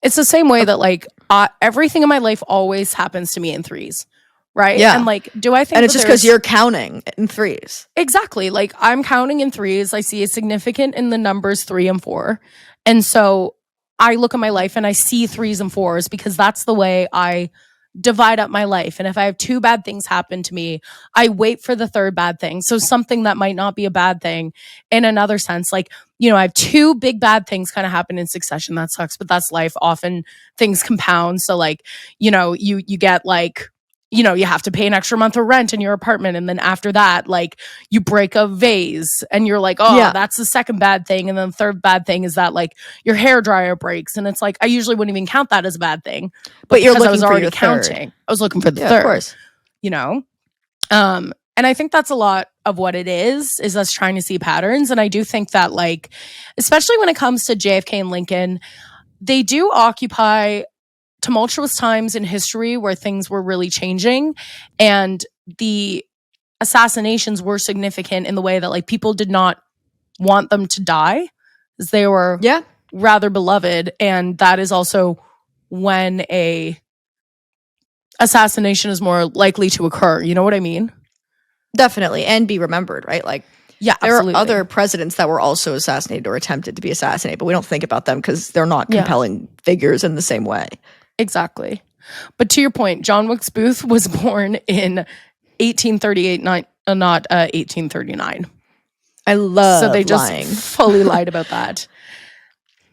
It's the same way that like everything in my life always happens to me in threes, right? Yeah. And like, do I think and it's just because you're counting in threes. Exactly. Like I'm counting in threes. I see a significant in the numbers 3 and 4. And so I look at my life and I see 3s and 4s because that's the way I divide up my life. And if I have 2 bad things happen to me, I wait for the 3rd bad thing. So something that might not be a bad thing in another sense, like, you know, I have 2 big bad things kind of happen in succession. That sucks, but that's life. Often things compound. So like, you know, you get like, you know, you have to pay an extra month of rent in your apartment. And then after that, like you break a vase and you're like, that's the 2nd bad thing. And then the 3rd bad thing is that like your hair dryer breaks. And it's like, I usually wouldn't even count that as a bad thing. But you're looking I was for already your counting. 3rd. I was looking for the 3rd. Of course. You know? And I think that's a lot of what it is us trying to see patterns. And I do think that like, especially when it comes to JFK and Lincoln, they do occupy tumultuous times in history where things were really changing, and the assassinations were significant in the way that like people did not want them to die as they were rather beloved. And that is also when a assassination is more likely to occur. You know what I mean? Definitely. And be remembered, right? Like, yeah, there are other presidents that were also assassinated or attempted to be assassinated, but we don't think about them because they're not compelling figures in the same way. Exactly. But to your point, John Wilkes Booth was born in 1838, not 1839. I love So they just lying. fully lied about that.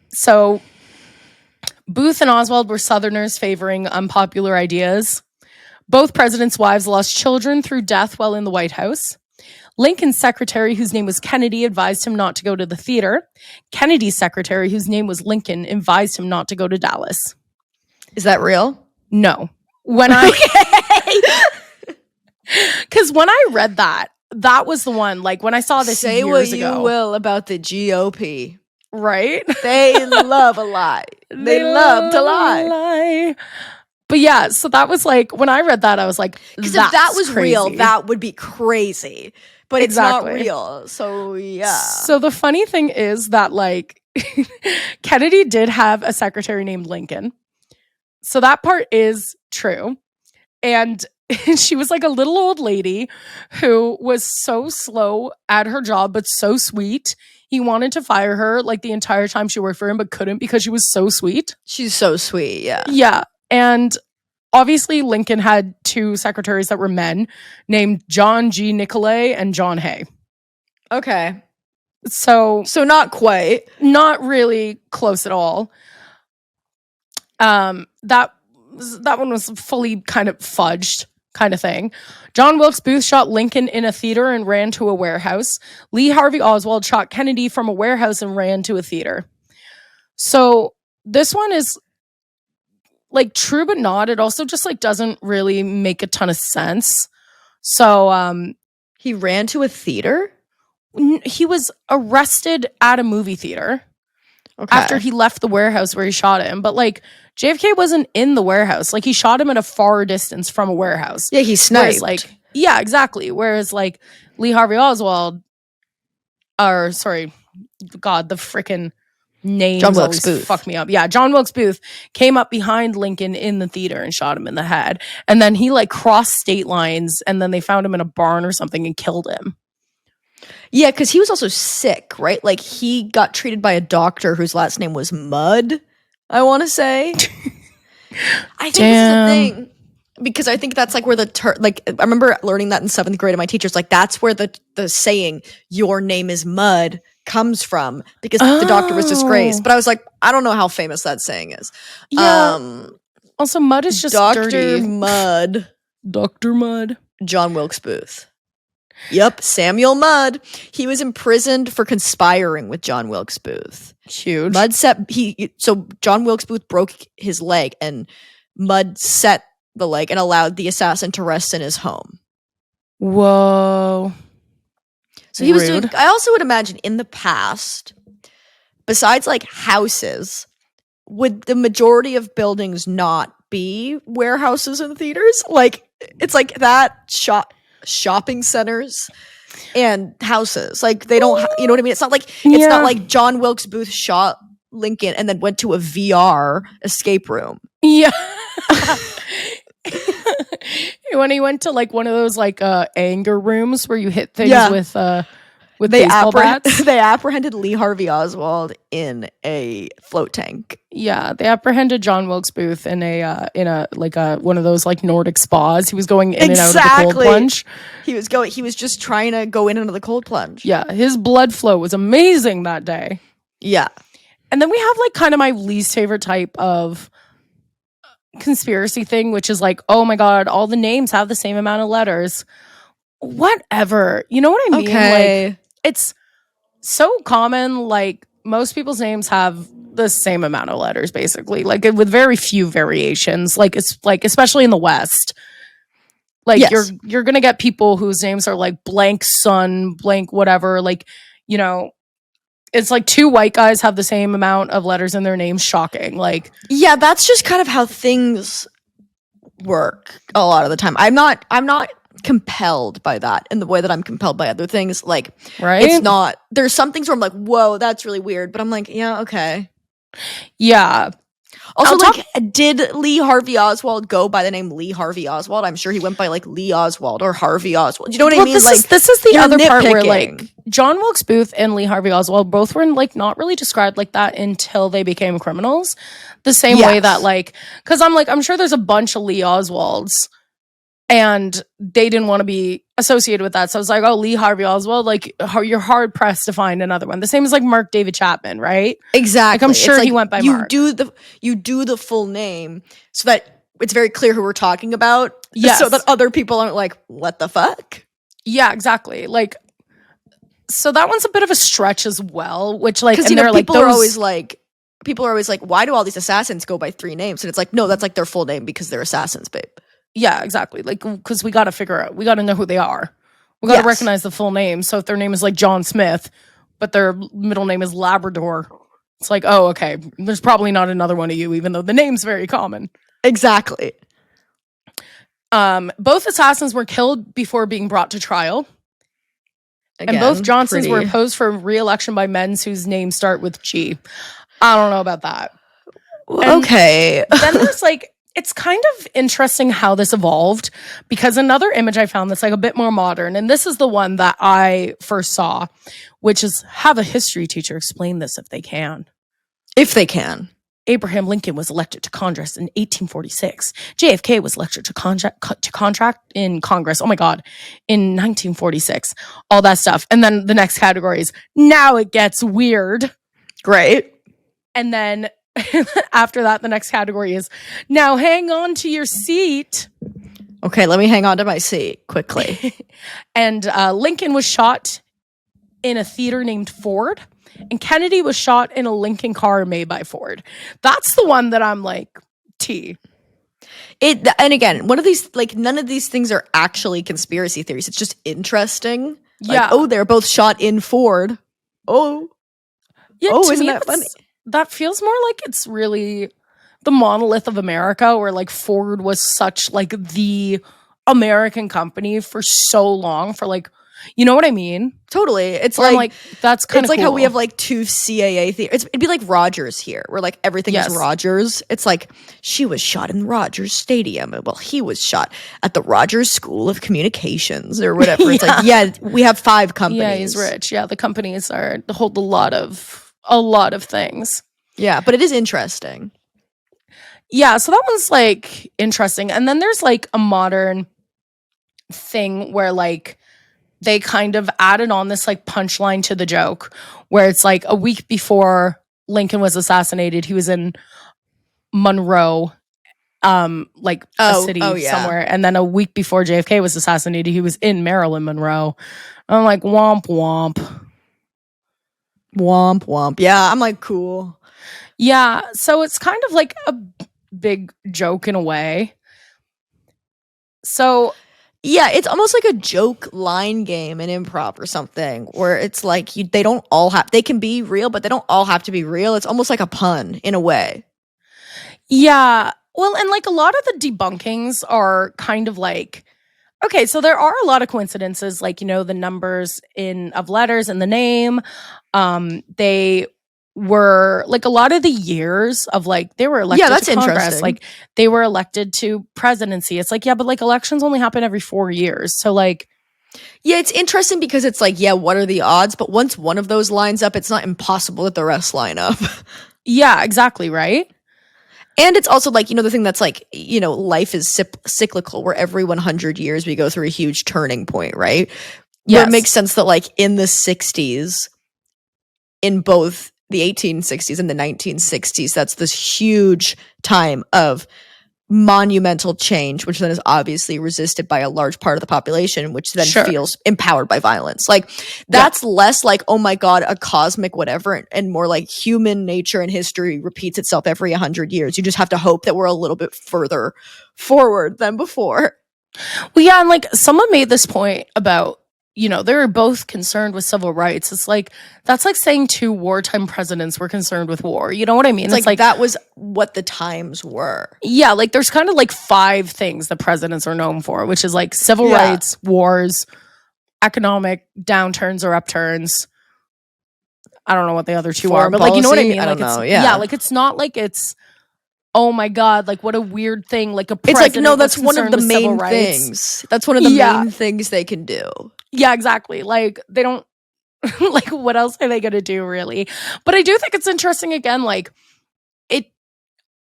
So Booth and Oswald were Southerners favoring unpopular ideas. Both presidents' wives lost children through death while in the White House. Lincoln's secretary, whose name was Kennedy, advised him not to go to the theater. Kennedy's secretary, whose name was Lincoln, advised him not to go to Dallas. Is that real? No. Because when I read that was the one, like when I saw this Say years what ago. you will about the GOP. Right? They love a lie. They love to lie. But yeah, so that was like, when I read that, I was like, because if that was crazy. real, that would be crazy. But it's not real. So yeah. So the funny thing is that like Kennedy did have a secretary named Lincoln. So that part is true. And she was like a little old lady who was so slow at her job, but so sweet. He wanted to fire her like the entire time she worked for him, but couldn't because she was so sweet. She's so sweet, yeah. Yeah. And obviously Lincoln had two secretaries that were men named John G. Nicolay and John Hay. Okay. So not quite. Not really close at all. That one was fully kind of fudged kind of thing. John Wilkes Booth shot Lincoln in a theater and ran to a warehouse. Lee Harvey Oswald shot Kennedy from a warehouse and ran to a theater. So this one is like true but not. It also just like doesn't really make a ton of sense. So he ran to a theater? He was arrested at a movie theater after he left the warehouse where he shot him. But like JFK wasn't in the warehouse. Like he shot him at a far distance from a warehouse. Yeah, he sniped. Yeah, exactly. Whereas like Lee Harvey Oswald, or sorry, God, the freaking names John Wilkes Booth. Fuck me up. Yeah, John Wilkes Booth came up behind Lincoln in the theater and shot him in the head. And then he like crossed state lines and then they found him in a barn or something and killed him. Yeah, because he was also sick, right? Like he got treated by a doctor whose last name was Mudd, I want to say. I think this is the thing. Because I think that's like where I remember learning that in 7th grade and my teacher's like, that's where the saying, your name is Mudd, comes from, because the doctor was disgraced. But I was like, I don't know how famous that saying is. Yeah. Also, Mudd is just Dr. dirty. Mudd. Dr. Mudd. John Wilkes Booth. Yep, Samuel Mudd. He was imprisoned for conspiring with John Wilkes Booth. Huge. So John Wilkes Booth broke his leg, and Mudd set the leg and allowed the assassin to rest in his home. Whoa. So he was doing. I also would imagine in the past, besides like houses, would the majority of buildings not be warehouses and theaters? Like it's like that shopping centers and houses, like they don't you know what I mean? It's not like John Wilkes Booth shot Lincoln and then went to a VR escape room. Yeah. When he went to like one of those like anger rooms where you hit things with baseball bats. They apprehended Lee Harvey Oswald in a float tank. Yeah, they apprehended John Wilkes Booth in a one of those like Nordic spas. He was going in and out of the cold plunge. He was just trying to go in and out of the cold plunge. Yeah, his blood flow was amazing that day. Yeah. And then we have like kind of my least favorite type of conspiracy thing, which is like, oh my God, all the names have the same amount of letters. Whatever. You know what I mean? Okay. Like, it's so common, like most people's names have the same amount of letters, basically, like with very few variations. Like it's like, especially in the West, like you're gonna get people whose names are like blank son, blank whatever. Like, you know, it's like two white guys have the same amount of letters in their names. Shocking. Like, yeah, that's just kind of how things work a lot of the time. I'm not compelled by that in the way that I'm compelled by other things. Like, right? It's not. There's some things where I'm like, whoa, that's really weird. But I'm like, yeah, okay. Yeah. Also, did Lee Harvey Oswald go by the name Lee Harvey Oswald? I'm sure he went by like Lee Oswald or Harvey Oswald. You know what I mean? This is the other part where like John Wilkes Booth and Lee Harvey Oswald both were like not really described like that until they became criminals. The same way that like, because I'm sure there's a bunch of Lee Oswalds. And they didn't want to be associated with that. So I was like, oh, Lee Harvey Oswald, like you're hard pressed to find another one. The same as like Mark David Chapman, right? Exactly. Like I'm sure he went by Mark. You do the full name so that it's very clear who we're talking about. Yes. So that other people aren't like, what the fuck? Yeah, exactly. Like, so that one's a bit of a stretch as well, which like, because people are always like, why do all these assassins go by 3 names? And it's like, no, that's like their full name because they're assassins, babe. Yeah, exactly. Like, because we got to know who they are. We got to recognize the full name. So if their name is like John Smith, but their middle name is Labrador, it's like, oh, okay, there's probably not another one of you, even though the name's very common. Exactly. Both assassins were killed before being brought to trial. Again, and both Johnsons were opposed for re-election by men whose names start with G. I don't know about that. Okay. Then there's like, it's kind of interesting how this evolved, because another image I found that's like a bit more modern, and this is the one that I first saw, which is have a history teacher explain this if they can. If they can. Abraham Lincoln was elected to Congress in 1846. JFK was elected to contract in Congress, oh my God, in 1946. All that stuff. And then the next category is, now it gets weird. Great. And then after that, the next category is, now hang on to your seat. Okay, let me hang on to my seat quickly. And Lincoln was shot in a theater named Ford. And Kennedy was shot in a Lincoln car made by Ford. That's the one that I'm like, T. And again, one of these, like, none of these things are actually conspiracy theories. It's just interesting. Like, yeah. Oh, they're both shot in Ford. Oh. Yeah, oh, isn't that funny? That feels more like it's really the monolith of America, where like Ford was such like the American company for so long, for like, you know what I mean? Totally. It's like that's kind of, it's like cool. how we have like 2 CAA theories. It'd be like Rogers here, where like everything is Rogers. It's like, she was shot in Rogers Stadium. Well, he was shot at the Rogers School of Communications or whatever. It's like, yeah, we have 5 companies. Yeah, he's rich. Yeah, the companies hold a lot of things. Yeah, but it is interesting. Yeah, so that one's like interesting. And then there's like a modern thing where like they kind of added on this like punchline to the joke, where it's like a week before Lincoln was assassinated, he was in Monroe, like a city somewhere. And then a week before JFK was assassinated, he was in Maryland, Monroe. I'm like, womp womp. Womp womp. Yeah, I'm like, cool. Yeah, so it's kind of like a big joke in a way. So yeah, it's almost like a joke line game in improv or something, where it's like they can be real, but they don't all have to be real. It's almost like a pun in a way. Yeah. Well, and like a lot of the debunkings are kind of like, okay, so there are a lot of coincidences, like, you know, the numbers of letters in the name. They were like a lot of the years of like, they were elected to Congress, like they were elected to presidency. It's like, yeah, but like elections only happen every 4 years. So like, yeah, it's interesting because it's like, yeah, what are the odds? But once one of those lines up, it's not impossible that the rest line up. Yeah, exactly. Right. And it's also like, you know, the thing that's like, you know, life is cyclical, where every 100 years we go through a huge turning point, right? Yeah, it makes sense that like in the 60s, in both the 1860s and the 1960s, that's this huge time of monumental change, which then is obviously resisted by a large part of the population, which then feels empowered by violence. Like that's less like, oh my God, a cosmic whatever, and more like human nature and history repeats itself every 100 years. You just have to hope that we're a little bit further forward than before. Well, yeah, and like someone made this point about, you know, they were both concerned with civil rights. It's like, that's like saying 2 wartime presidents were concerned with war. You know what I mean? It's like that was what the times were. Yeah, like there's kind of like 5 things that presidents are known for, which is like civil rights, wars, economic downturns or upturns. I don't know what the other 2 are, but like, you know what I mean? I like don't know. Yeah, like it's not like it's, oh my God, like what a weird thing. Like a president. It's like, no, that's one of the main things. That's one of the main things they can do. Yeah, exactly. Like they don't, like what else are they going to do really? But I do think it's interesting again, like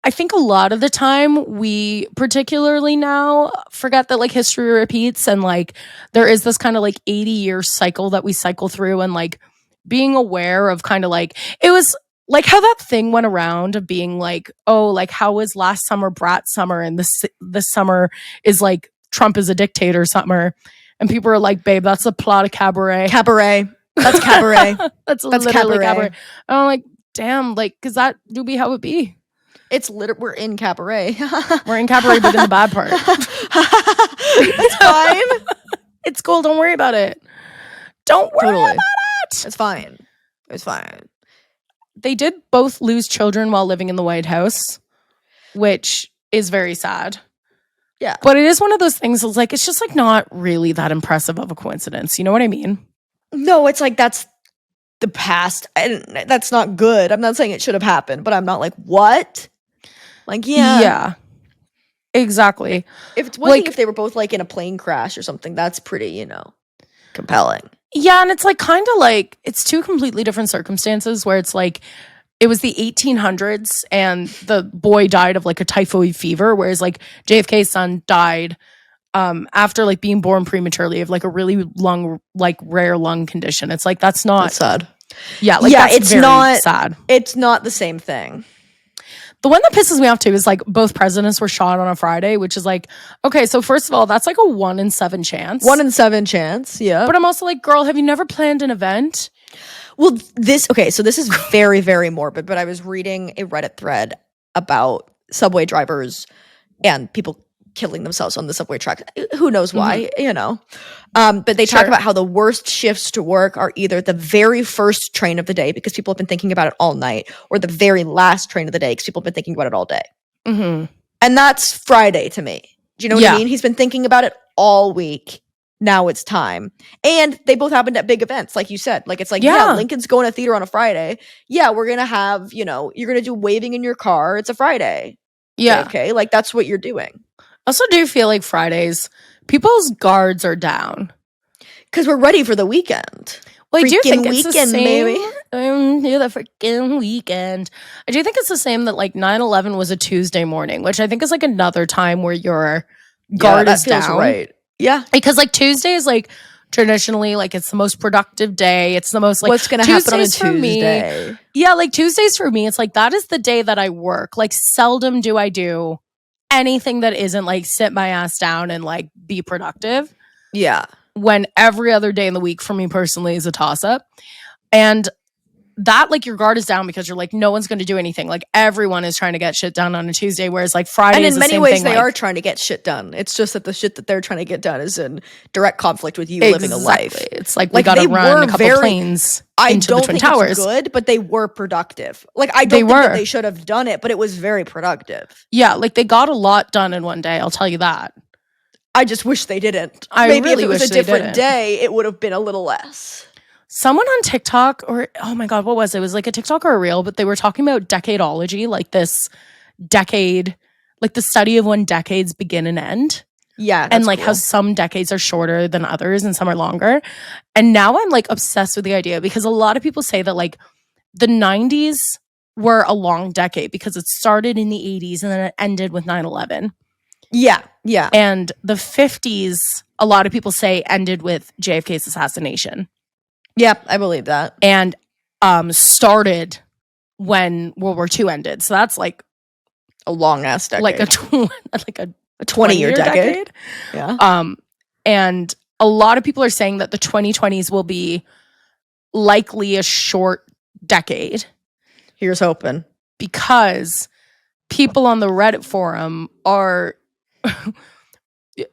I think a lot of the time we particularly now forget that like history repeats, and like there is this kind of like 80-year cycle that we cycle through, and like being aware of kind of like it was like how that thing went around of being like, oh, like how was last summer brat summer and this summer is like Trump is a dictator summer, and people are like, babe, that's the plot of Cabaret. That's Cabaret. That's literally Cabaret. And I'm like, damn, like because that do be how it be. It's we're in Cabaret. We're in Cabaret, but in the bad part. It's fine. It's cool. Don't worry about it. Don't worry about it. It's fine. It's fine. They did both lose children while living in the White House, which is very sad. Yeah. But it is one of those things that's like, it's just like not really that impressive of a coincidence. You know what I mean? No, it's like that's the past. And that's not good. I'm not saying it should have happened, but I'm not like, what? Like, yeah. Yeah. Exactly. If it's one thing if they were both like in a plane crash or something, that's pretty, compelling. Yeah, and it's like kind of like it's two completely different circumstances where it's like it was the 1800s and the boy died of like a typhoid fever, whereas like JFK's son died after like being born prematurely of like a really rare lung condition. It's like that's sad. Yeah, like that's it's very not sad. It's not the same thing. The one that pisses me off too is like both presidents were shot on a Friday, which is like, okay, so first of all, that's like a 1 in 7 chance. 1 in 7 chance, yeah. But I'm also like, girl, have you never planned an event? Well, so this is very, very morbid, but I was reading a Reddit thread about subway drivers and people killing themselves on the subway track. Who knows why, But they talk about how the worst shifts to work are either the very first train of the day because people have been thinking about it all night, or the very last train of the day because people have been thinking about it all day. Mm-hmm. And that's Friday to me. Do you know what I mean? He's been thinking about it all week. Now it's time. And they both happened at big events, like you said. Like, it's like, Lincoln's going to theater on a Friday. Yeah, we're going to have, you're going to do waving in your car. It's a Friday. Yeah. Okay, like that's what you're doing. I also do feel like Fridays, people's guards are down. Because we're ready for the weekend. Well, I do think it's weekend, the same. baby. The freaking weekend. I do think it's the same that like 9/11 was a Tuesday morning, which I think is like another time where your guard is down. Right. Yeah. Because like Tuesday is like traditionally like it's the most productive day. It's the most like what's going to happen on a Tuesday. Yeah, like Tuesdays for me, it's like that is the day that I work. Like seldom do I do anything that isn't like sit my ass down and like be productive. Yeah. When every other day in the week for me personally is a toss up. And that like your guard is down because you're like, no one's going to do anything. Like everyone is trying to get shit done on a Tuesday, whereas like Friday is the same thing. And in many ways they are trying to get shit done. It's just that the shit that they're trying to get done is in direct conflict with you living a life. It's like we got to run a couple planes into the Twin Towers. It's good, but they were productive. Like I don't think that they should have done it, but it was very productive. Yeah, like they got a lot done in one day. I'll tell you that. I just wish they didn't. Maybe if it was a different day, it would have been a little less. Someone on TikTok, or oh my God, what was it? It was like a TikTok or a reel, but they were talking about decadology, like this decade, like the study of when decades begin and end. Yeah. And like how some decades are shorter than others and some are longer. And now I'm like obsessed with the idea because a lot of people say that like the 90s were a long decade because it started in the 80s and then it ended with 9/11. Yeah. Yeah. And the 50s, a lot of people say ended with JFK's assassination. Yeah, I believe that. And started when World War II ended. So that's like a long ass decade. Like a 20-year decade. Yeah. And a lot of people are saying that the 2020s will be likely a short decade. Here's hoping. Because people on the Reddit forum are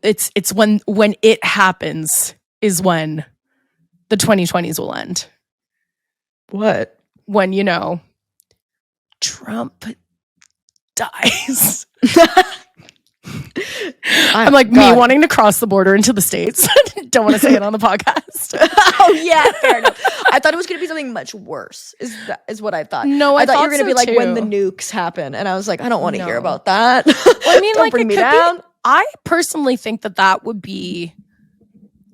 it's when it happens is when the 2020s will end. What? When, Trump dies. I'm like me wanting to cross the border into the States. Don't want to say it on the podcast. Oh yeah, fair enough. I thought it was going to be something much worse. Is what I thought. No, I thought you were going to be like too. When the nukes happen, and I was like, I don't want to hear about that. Well, I mean, don't like bring me down. I personally think that would be.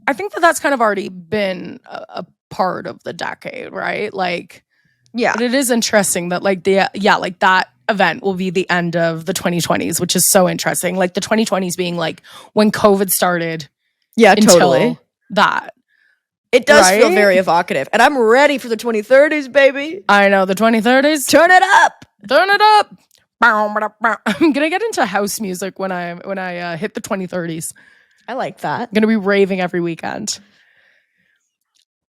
I think that's kind of already been a part of the decade, right? Like Yeah. But it is interesting that like like that event will be the end of the 2020s, which is so interesting. Like the 2020s being like when COVID started. Yeah, totally. That. It does feel very evocative. And I'm ready for the 2030s, baby. I know, the 2030s. Turn it up. Turn it up. I'm gonna get into house music when I hit the 2030s. I like that. I'm gonna be raving every weekend.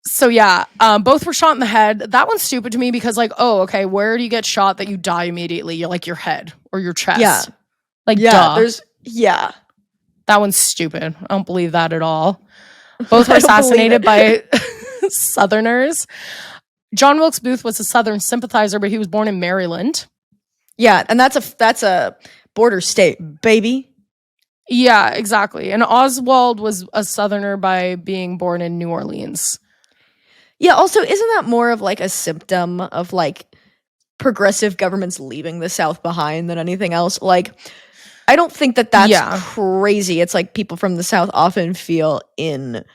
So yeah, both were shot in the head. That one's stupid to me because like, oh, okay, where do you get shot that you die immediately? You're like your head or your chest. Yeah. Like, duh. That one's stupid. I don't believe that at all. Both were assassinated by Southerners. John Wilkes Booth was a Southern sympathizer, but he was born in Maryland. Yeah, and that's a border state, baby. Yeah, exactly. And Oswald was a Southerner by being born in New Orleans. Yeah, also, isn't that more of like a symptom of like progressive governments leaving the South behind than anything else? Like, I don't think that's crazy. It's like people from the South often feel in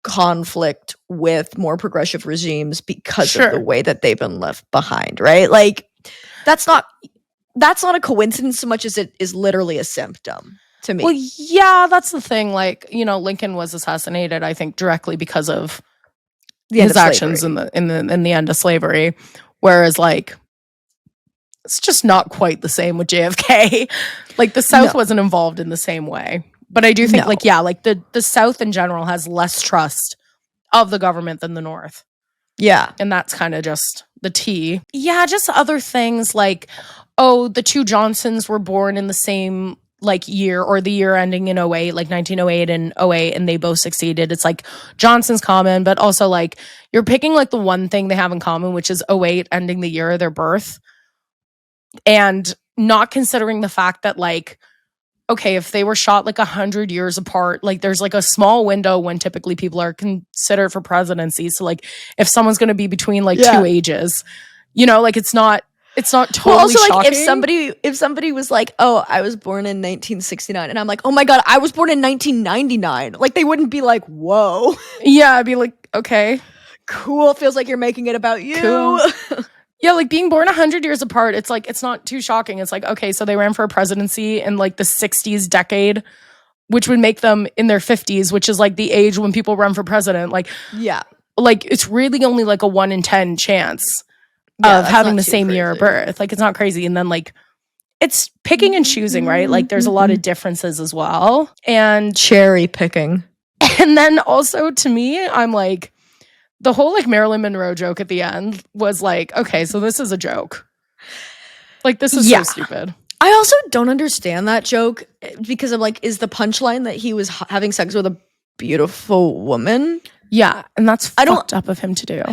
conflict with more progressive regimes because of the way that they've been left behind, right? Like, that's not a coincidence so much as it is literally a symptom to me. Well, yeah, that's the thing. Like, you know, Lincoln was assassinated, I think, directly because of his actions in the end of slavery. Whereas, like, it's just not quite the same with JFK. Like, the South wasn't involved in the same way. But I do think, like, yeah, like the South in general has less trust of the government than the North. Yeah. And that's kind of just the tea. Yeah, just other things like, oh, the two Johnsons were born in the same like year or the year ending in 08, like 1908 and 08, and they both succeeded. It's like Johnson's common, but also like you're picking like the one thing they have in common, which is 08 ending the year of their birth. And not considering the fact that like, okay, if they were shot like 100 years apart, like there's like a small window when typically people are considered for presidency. So like if someone's going to be between like two ages, you know, like it's not totally also shocking. Like if somebody was like, oh, I was born in 1969 and I'm like, oh my God, I was born in 1999. Like they wouldn't be like, whoa. Yeah, I'd be like, okay. Cool. Feels like you're making it about you. Cool. Yeah, like being born 100 years apart, it's like, it's not too shocking. It's like, okay, so they ran for a presidency in like the 60s decade, which would make them in their 50s, which is like the age when people run for president. Like, yeah, like it's really only like a 1 in 10 chance of having the same year of birth. Like, it's not crazy. And then like, it's picking and choosing, right? Like there's a lot of differences as well. And cherry picking. And then also to me, I'm like, the whole like Marilyn Monroe joke at the end was like, okay, so this is a joke. Like this is so stupid. I also don't understand that joke because I'm like, is the punchline that he was having sex with a beautiful woman? Yeah, and that's fucked up of him to do.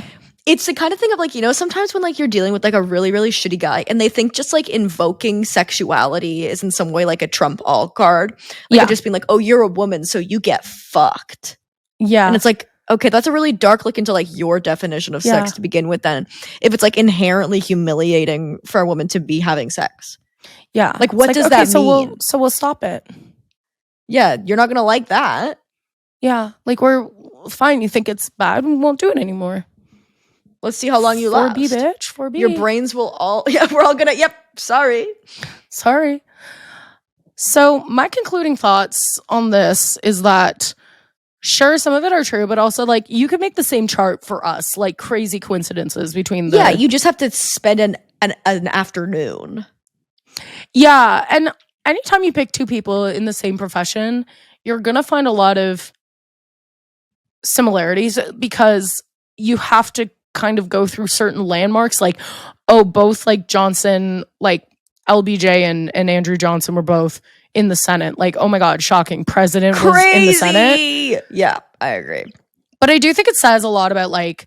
It's the kind of thing of like, you know, sometimes when like you're dealing with like a really, really shitty guy and they think just like invoking sexuality is in some way like a trump all card. Like just being like, oh, you're a woman, so you get fucked. Yeah. And it's like, okay, that's a really dark look into like your definition of sex to begin with then. If it's like inherently humiliating for a woman to be having sex. Yeah. Like what does that mean? So we'll stop it. Yeah, you're not going to like that. Yeah. Like we're fine. You think it's bad? We won't do it anymore. Let's see how long you last. 4B, bitch. 4B. Your brains will all... Yeah, we're all going to... Yep, sorry. So my concluding thoughts on this is that sure, some of it are true, but also like you could make the same chart for us, like crazy coincidences between the... Yeah, you just have to spend an afternoon. Yeah, and anytime you pick two people in the same profession, you're going to find a lot of similarities because you have to kind of go through certain landmarks. Like, oh, both like Johnson, like LBJ and Andrew Johnson were both in the Senate. Like, oh my God, shocking. President was in the Senate. Yeah, I agree. But I do think it says a lot about like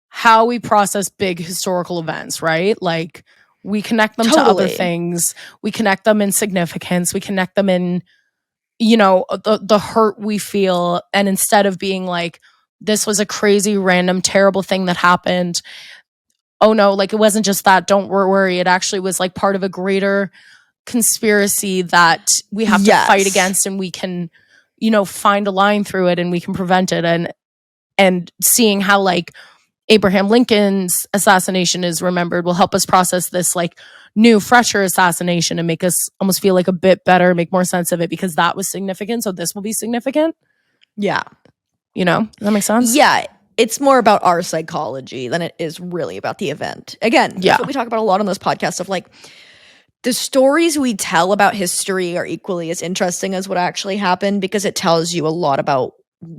how we process big historical events, right? Like we connect them to other things. We connect them in significance. We connect them in, you know, the hurt we feel. And instead of being like, this was a crazy, random, terrible thing that happened. Oh no, like it wasn't just that. Don't worry. It actually was like part of a greater conspiracy that we have to fight against, and we can, you know, find a line through it and we can prevent it. And seeing how like Abraham Lincoln's assassination is remembered will help us process this like new, fresher assassination and make us almost feel like a bit better, make more sense of it because that was significant. So this will be significant. Yeah. You know, does that make sense? Yeah. It's more about our psychology than it is really about the event. Again, that's what we talk about a lot on this podcast of like, the stories we tell about history are equally as interesting as what actually happened because it tells you a lot about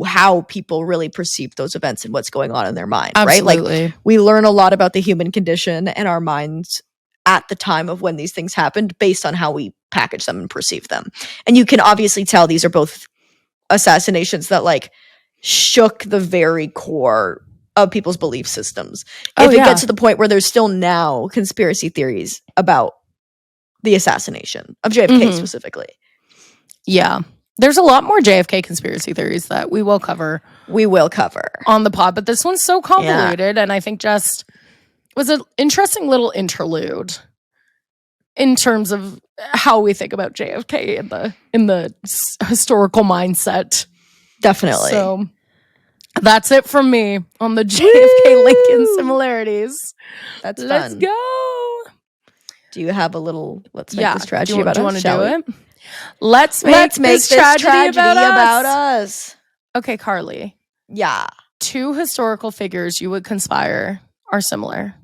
how people really perceive those events and what's going on in their mind, Absolutely. right? Like we learn a lot about the human condition and our minds at the time of when these things happened based on how we package them and perceive them. And you can obviously tell these are both assassinations that like shook the very core of people's belief systems. If it gets to the point where there's still now conspiracy theories about the assassination of JFK specifically. Yeah. There's a lot more JFK conspiracy theories that we will cover. We will cover. On the pod, but this one's so convoluted and I think just was an interesting little interlude in terms of how we think about JFK in the historical mindset. Definitely. So that's it from me on the JFK Lincoln similarities. That's Let's fun. go. Do you have a little, let's make this tragedy about us? Do you want to do it? Let's make this tragedy about us. Okay, Carly. Yeah. 2 historical figures you would conspire are similar.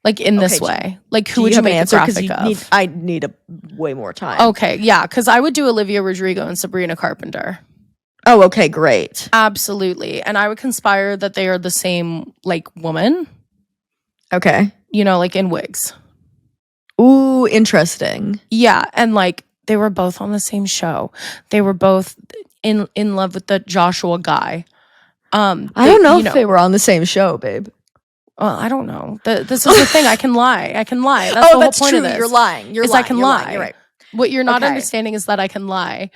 Like in this way. Like who would you make a graphic of? I need way more time. Okay, yeah, because I would do Olivia Rodrigo and Sabrina Carpenter. Oh, okay, great. Absolutely. And I would conspire that they are the same, like, woman. Okay. You know, like in wigs. Ooh, interesting. Yeah, and like they were both on the same show. They were both in love with the Joshua guy. I don't know if they were on the same show, babe. Well, I don't know. This is the thing. I can lie. That's the whole point true. of this. You're lying. I can lie. You're right. What you're not understanding is that I can lie.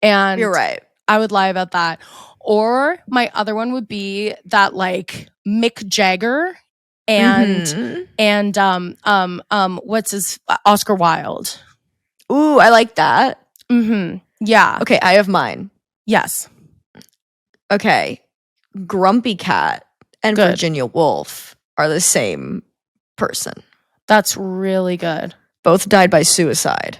And you're right. I would lie about that. Or my other one would be that like Mick Jagger and what's his Oscar Wilde. Ooh, I like that. Yeah. Okay, I have mine. Yes. Okay. Grumpy Cat and Virginia Woolf are the same person. That's really good. Both died by suicide.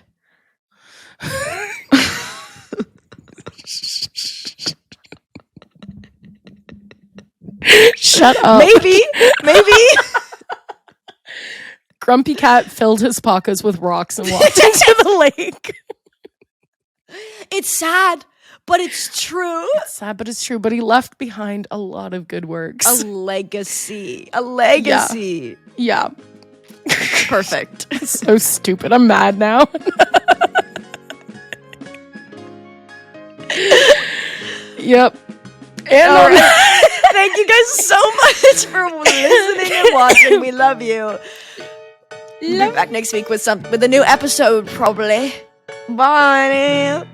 Shut up. Maybe. Grumpy Cat filled his pockets with rocks and walked into the lake. It's sad, but it's true. It's sad, but it's true. But he left behind a lot of good works. A legacy. Yeah. Perfect. So stupid. I'm mad now. Yep. And all right. Thank you guys so much for listening and watching. We love you. We'll be back next week with a new episode, probably. Bye.